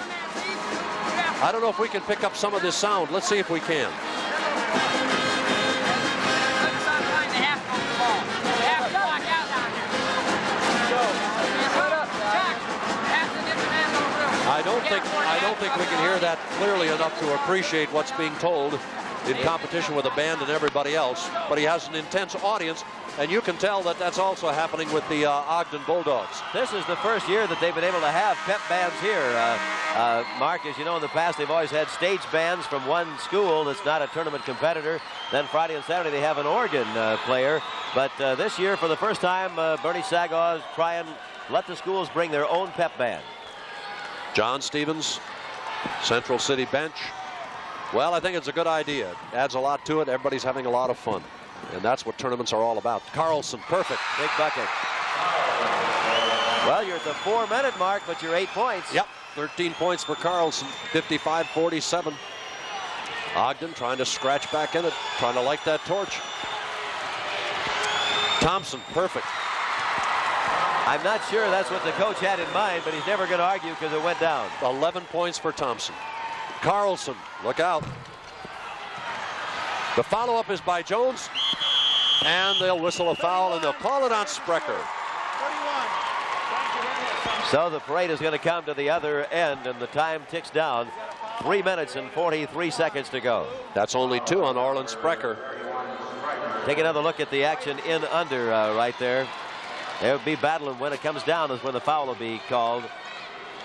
I don't know if we can pick up some of this sound. Let's see if we can. I don't think we can hear that clearly enough to appreciate what's being told in competition with the band and everybody else, but he has an intense audience, and you can tell that that's also happening with the Ogden Bulldogs. This is the first year that they've been able to have pep bands here. Mark, as you know, in the past they've always had stage bands from one school that's not a tournament competitor. Then Friday and Saturday they have an organ player, but this year for the first time Bernie Sagaw is trying to let the schools bring their own pep band. John Stevens, Central City bench. Well, I think it's a good idea. It adds a lot to it. Everybody's having a lot of fun. And that's what tournaments are all about. Carlson, perfect. Big bucket. Well, you're at the 4-minute mark, but you're 8 points. Yep, 13 points for Carlson, 55-47. Ogden trying to scratch back in it, trying to light that torch. Thompson, perfect. I'm not sure that's what the coach had in mind, but he's never going to argue because it went down. 11 points for Thompson. Carlson, look out. The follow-up is by Jones, and they'll whistle a foul, and they'll call it on Sprecher. So the parade is going to come to the other end, and the time ticks down. 3 minutes and 43 seconds to go. That's only 2 on Orland Sprecher. Take another look at the action in under right there. They'll be battling. When it comes down is when the foul will be called.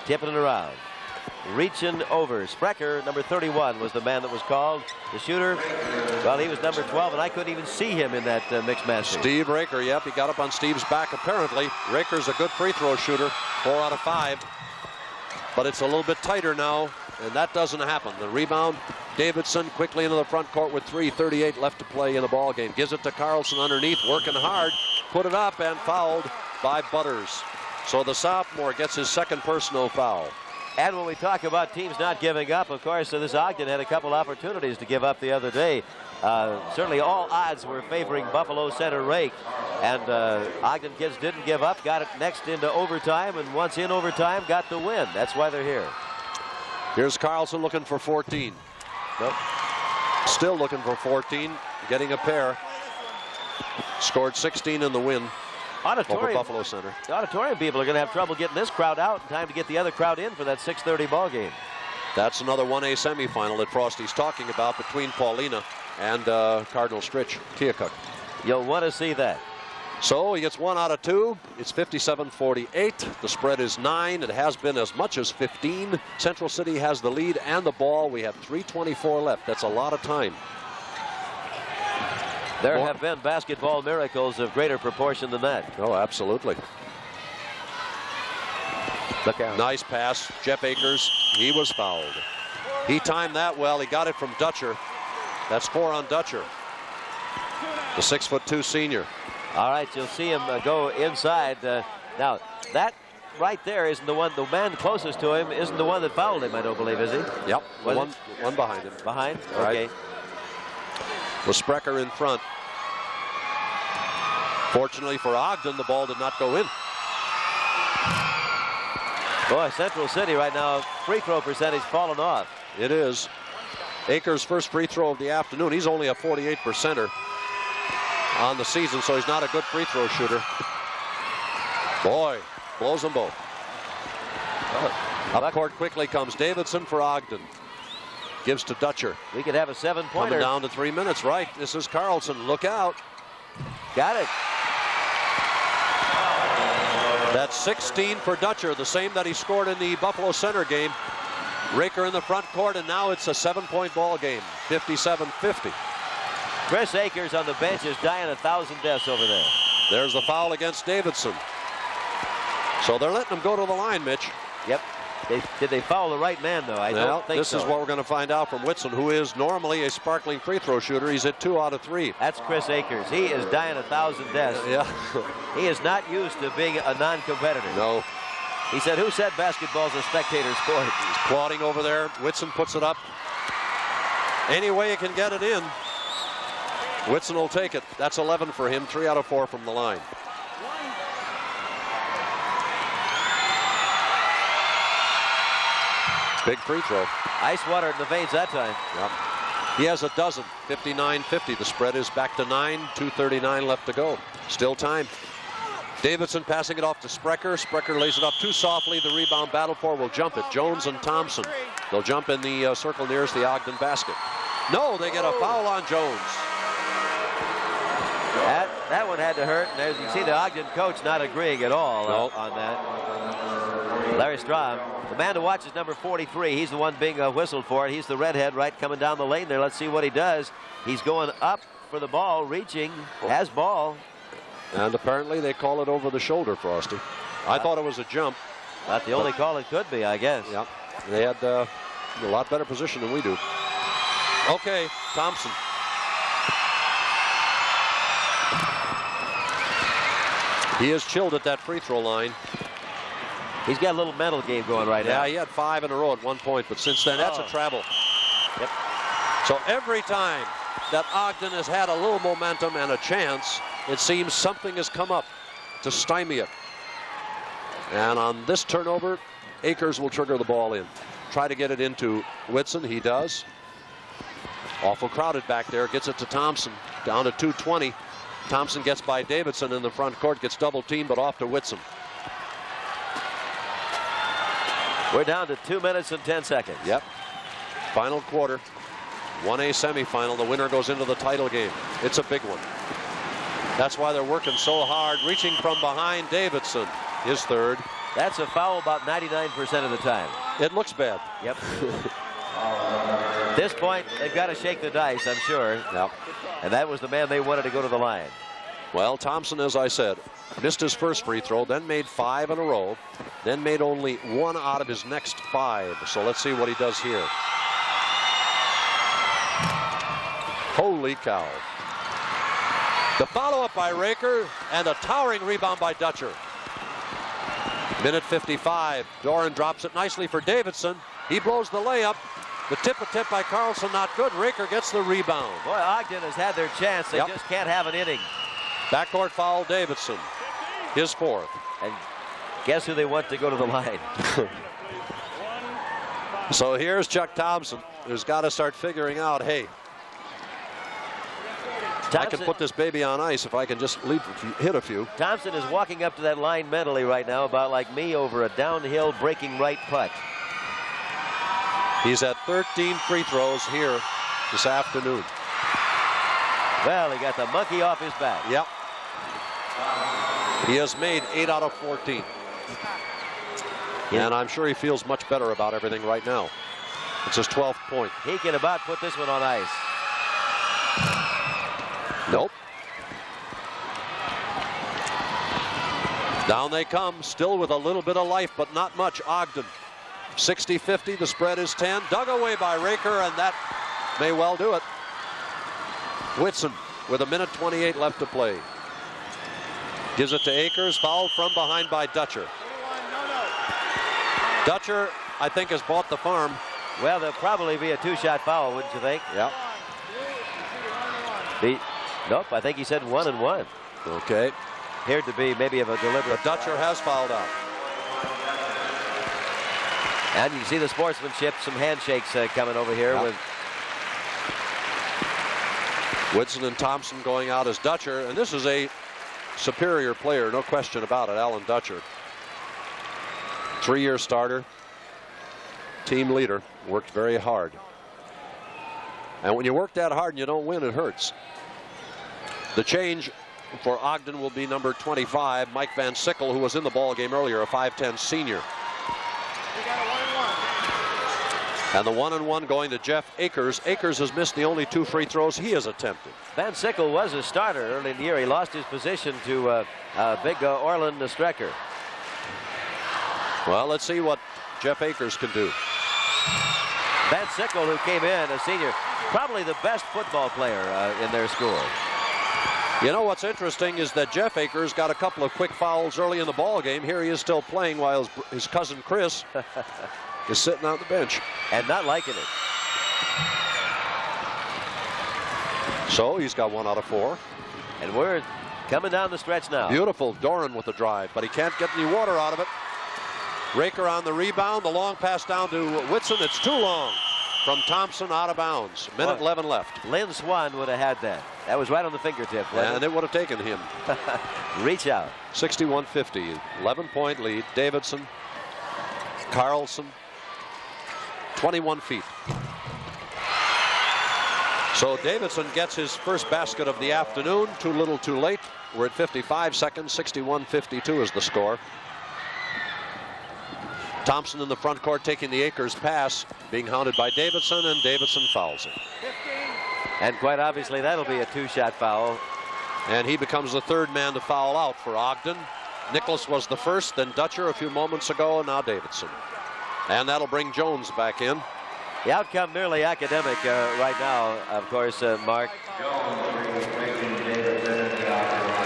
Tipping it around. Reaching over. Sprecher, number 31, was the man that was called. The shooter, well, he was number 12, and I couldn't even see him in that mixed match. Steve Raker, yep, he got up on Steve's back apparently. Raker's a good free throw shooter, 4 out of 5. But it's a little bit tighter now, and that doesn't happen. The rebound, Davidson quickly into the front court with 3:38 left to play in the ball game. Gives it to Carlson underneath, working hard, put it up, and fouled by Butters. So the sophomore gets his second personal foul. And when we talk about teams not giving up, of course, this Ogden had a couple opportunities to give up the other day. Certainly all odds were favoring Buffalo center Rake. And Ogden kids didn't give up, got it next into overtime, and once in overtime, got the win. That's why they're here. Here's Carlson looking for 14. Nope. Still looking for 14, getting a pair. Scored 16 in the win over Buffalo Center. The auditorium people are going to have trouble getting this crowd out in time to get the other crowd in for that 6:30 ball game. That's another 1A semifinal that Frosty's talking about between Paulina and Cardinal Stritch, Keokuk. You'll want to see that. So he gets 1 out of 2. It's 57-48. The spread is 9. It has been as much as 15. Central City has the lead and the ball. We have 3:24 left. That's a lot of time. There have been basketball miracles of greater proportion than that. Oh, absolutely. Look out. Nice pass. Jeff Akers, he was fouled. He timed that well. He got it from Dutcher. That's 4 on Dutcher, the 6'2" senior. All right, you'll see him go inside. Now, that right there isn't the one, the man closest to him isn't the one that fouled him, I don't believe, is he? Yep, one behind him. Behind? Right. Okay. With Sprecher in front. Fortunately for Ogden, the ball did not go in. Boy, Central City right now, free throw percentage falling off. It is. Akers' first free throw of the afternoon. He's only a 48%er on the season, so he's not a good free throw shooter. Boy, blows them both. Up court quickly comes Davidson for Ogden. Gives to Dutcher. We could have a 7-pointer. Coming down to 3 minutes, right. This is Carlson. Look out. Got it. That's 16 for Dutcher, the same that he scored in the Buffalo Center game. Raker in the front court, and now it's a 7-point ball game, 57-50. Chris Akers on the bench is dying 1,000 deaths over there. There's the foul against Davidson. So they're letting him go to the line, Mitch. Yep. Did they foul the right man, though? I don't think so. This is what we're going to find out from Whitson, who is normally a sparkling free throw shooter. He's at 2 out of 3. That's Chris Akers. He is dying 1,000 deaths. Yeah. He is not used to being a non-competitor. No. He said, who said basketball's a spectator sport? He's plotting over there. Whitson puts it up. Any way he can get it in, Whitson will take it. That's 11 for him, 3 out of 4 from the line. Big free throw. Ice water in the veins that time. Yep. He has a dozen. 59-50. The spread is back to 9. 2:39 left to go. Still time. Davidson passing it off to Sprecher. Sprecher lays it up too softly. The rebound battle for will jump it. Jones and Thompson. They'll jump in the circle nearest the Ogden basket. No, they get a foul on Jones. That one had to hurt. And as you see, the Ogden coach not agreeing at all on that. Larry Strahm. The man to watch is number 43. He's the one being whistled for it. He's the redhead right coming down the lane there. Let's see what he does. He's going up for the ball, reaching, has ball. And apparently they call it over the shoulder, Frosty. I thought it was a jump. Not the only call it could be, I guess. Yeah, they had a lot better position than we do. Okay, Thompson. He is chilled at that free throw line. He's got a little mental game going right now. Yeah, he had 5 in a row at one point, but since then, that's a travel. Yep. So every time that Ogden has had a little momentum and a chance, it seems something has come up to stymie it. And on this turnover, Akers will trigger the ball in. Try to get it into Whitson. He does. Awful crowded back there. Gets it to Thompson. Down to 2:20. Thompson gets by Davidson in the front court. Gets double teamed, but off to Whitson. We're down to 2 minutes and 10 seconds. Yep. Final quarter. 1A semifinal. The winner goes into the title game. It's a big one. That's why they're working so hard. Reaching from behind, Davidson. His third. That's a foul about 99% of the time. It looks bad. Yep. At this point, they've got to shake the dice, I'm sure. Yep. And that was the man they wanted to go to the line. Well, Thompson, as I said, missed his first free throw, then made 5 in a row, then made only 1 out of his next 5. So let's see what he does here. Holy cow. The follow-up by Raker and a towering rebound by Dutcher. Minute 55. Doran drops it nicely for Davidson. He blows the layup. The tip by Carlson, not good. Raker gets the rebound. Boy, Ogden has had their chance. They just can't have an inning. Backcourt foul, Davidson. His fourth. And guess who they want to go to the line? So here's Chuck Thompson, who's got to start figuring out, hey, I can put this baby on ice if I can just hit a few. Thompson is walking up to that line mentally right now, about like me over a downhill breaking right putt. He's at 13 free throws here this afternoon. Well, he got the monkey off his back. Yep. He has made 8 out of 14. And I'm sure he feels much better about everything right now. It's his 12th point. He can about put this one on ice. Nope. Down they come, still with a little bit of life, but not much. Ogden, 60-50, the spread is 10. Dug away by Raker, and that may well do it. Whitson with a minute 28 left to play. Gives it to Akers, fouled from behind by Dutcher. Dutcher, I think, has bought the farm. Well, there'll probably be a two-shot foul, wouldn't you think? Yeah. Nope, I think he said 1 and 1. Okay. Appeared to be maybe of a deliberate. But Dutcher has fouled out. And you can see the sportsmanship, some handshakes coming over here with Whitson and Thompson going out as Dutcher. And this is a superior player, no question about it, Alan Dutcher. 3-year starter, team leader, worked very hard. And when you work that hard and you don't win, it hurts. The change for Ogden will be number 25, Mike Van Sickle, who was in the ball game earlier, a 5'10 senior. And the 1-and-1 going to Jeff Akers. Akers has missed the only 2 free throws he has attempted. Van Sickle was a starter early in the year. He lost his position to big Orland Strecker. Well, let's see what Jeff Akers can do. Van Sickle, who came in a senior, probably the best football player in their school. You know what's interesting is that Jeff Akers got a couple of quick fouls early in the ball game. Here he is still playing while his cousin Chris is sitting on the bench. And not liking it. So he's got 1 out of 4. And we're coming down the stretch now. Beautiful Doran with the drive, but he can't get any water out of it. Raker on the rebound. The long pass down to Whitson. It's too long from Thompson, out of bounds. Minute 11 left. Lynn Swan would have had that. That was right on the fingertip. And it would have taken him. Reach out. 61-50. 11-point lead. Davidson, Carlson, 21 feet. So Davidson gets his first basket of the afternoon. Too little, too late. We're at 55 seconds. 61-52 is the score. Thompson in the front court taking the Akers pass, being hounded by Davidson, and Davidson fouls it. And quite obviously that'll be a 2-shot foul. And he becomes the 3rd man to foul out for Ogden. Nicholas was the first, then Dutcher a few moments ago, and now Davidson. And that'll bring Jones back in. The outcome merely academic right now, of course, Mark.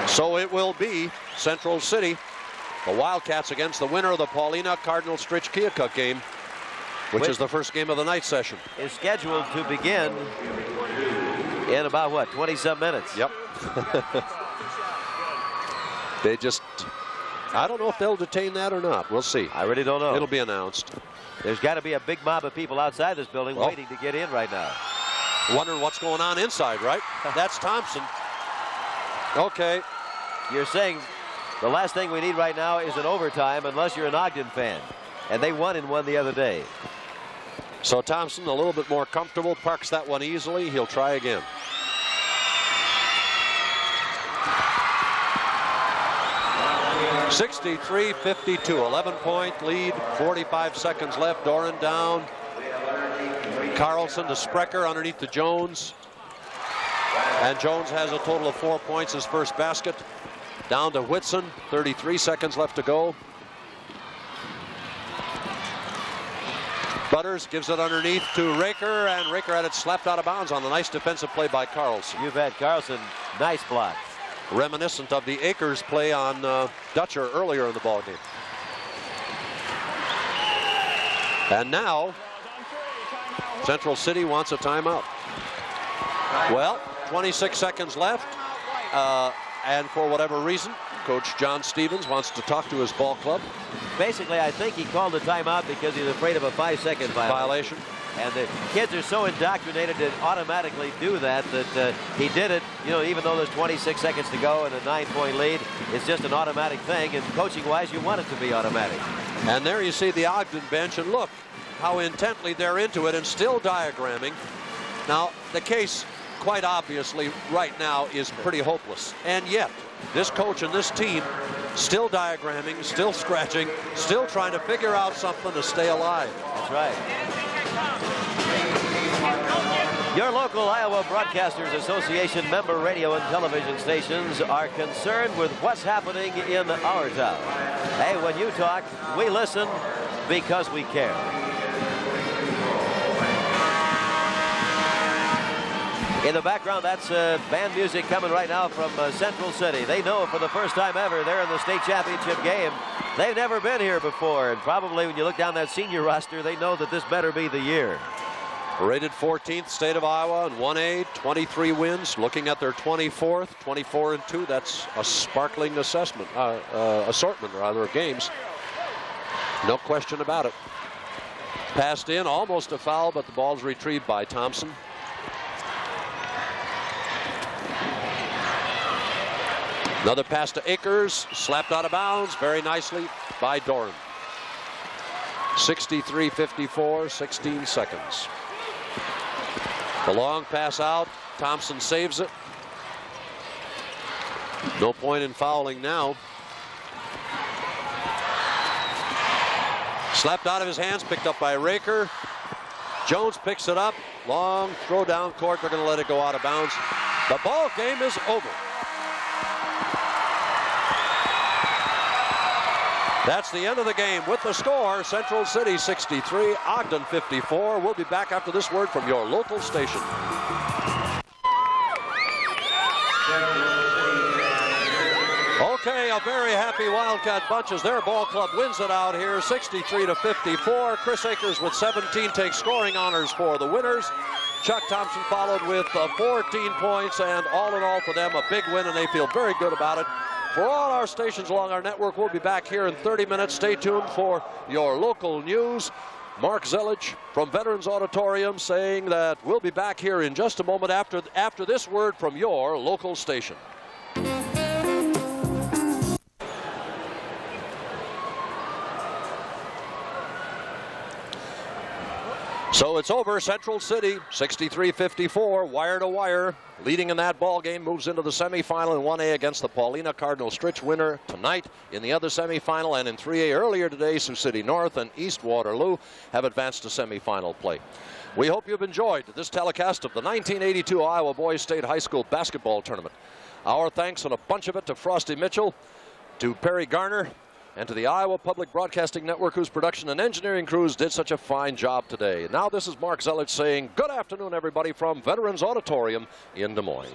So it will be Central City, the Wildcats, against the winner of the Paulina Cardinal Stritch Keokuk game, which is the first game of the night session. Is scheduled to begin in about, what, 20-some minutes? Yep. They just, I don't know if they'll detain that or not. We'll see. I really don't know. It'll be announced. There's got to be a big mob of people outside this building waiting to get in right now. Wondering what's going on inside, right? That's Thompson. Okay. You're saying the last thing we need right now is an overtime, unless you're an Ogden fan. And they won in one the other day. So Thompson a little bit more comfortable, parks that one easily. He'll try again. (63-52), 11-point lead, 45 seconds left. Doran down. Carlson to Sprecher underneath to Jones. And Jones has a total of 4 points, his first basket. Down to Whitson, 33 seconds left to go. Butters gives it underneath to Raker, and Raker had it slapped out of bounds on the nice defensive play by Carlson. You bet. Carlson, nice block. Reminiscent of the Akers play on Dutcher earlier in the ballgame. And now, Central City wants a timeout. Well, 26 seconds left, and for whatever reason, Coach John Stevens wants to talk to his ball club. Basically, I think he called the timeout because he's afraid of a 5-second violation. And the kids are so indoctrinated to automatically do that he did it, you know, even though there's 26 seconds to go and a 9-point lead. It's just an automatic thing, and coaching-wise, you want it to be automatic. And there you see the Ogden bench, and look how intently they're into it and still diagramming. Now, the case, quite obviously, right now is pretty hopeless. And yet, this coach and this team still diagramming, still scratching, still trying to figure out something to stay alive. That's right. Your local Iowa Broadcasters Association member radio and television stations are concerned with what's happening in our town. Hey, when you talk, we listen because we care. In the background, that's band music coming right now from Central City. They know for the first time ever they're in the state championship game. They've never been here before, and probably when you look down that senior roster, they know that this better be the year. Rated 14th state of Iowa in 1A, 23 wins. Looking at their 24th, 24-2. That's a sparkling assortment of games. No question about it. Passed in, almost a foul, but the ball's retrieved by Thompson. Another pass to Akers, slapped out of bounds very nicely by Doran. 63-54, 16 seconds. The long pass out, Thompson saves it. No point in fouling now. Slapped out of his hands, picked up by Raker. Jones picks it up, long throw down court. They're going to let it go out of bounds. The ball game is over. That's the end of the game with the score, Central City 63, Ogden 54. We'll be back after this word from your local station. Okay, a very happy Wildcat bunch as their ball club wins it out here, 63-54. Chris Akers with 17 takes scoring honors for the winners. Chuck Thompson followed with 14 points, and all in all for them, a big win, and they feel very good about it. For all our stations along our network, we'll be back here in 30 minutes. Stay tuned for your local news. Mark Zelich from Veterans Auditorium saying that we'll be back here in just a moment after this word from your local station. So it's over. Central City 63-54, wire to wire, leading in that ball game, moves into the semifinal in 1A against the Paulina Cardinal Stritch. Winner tonight in the other semifinal, and in 3A earlier today, Sioux City North and East Waterloo have advanced to semifinal play. We hope you've enjoyed this telecast of the 1982 Iowa Boys State High School Basketball Tournament. Our thanks and a bunch of it to Frosty Mitchell, to Perry Garner, and to the Iowa Public Broadcasting Network, whose production and engineering crews did such a fine job today. Now this is Mark Zelich saying good afternoon, everybody, from Veterans Auditorium in Des Moines.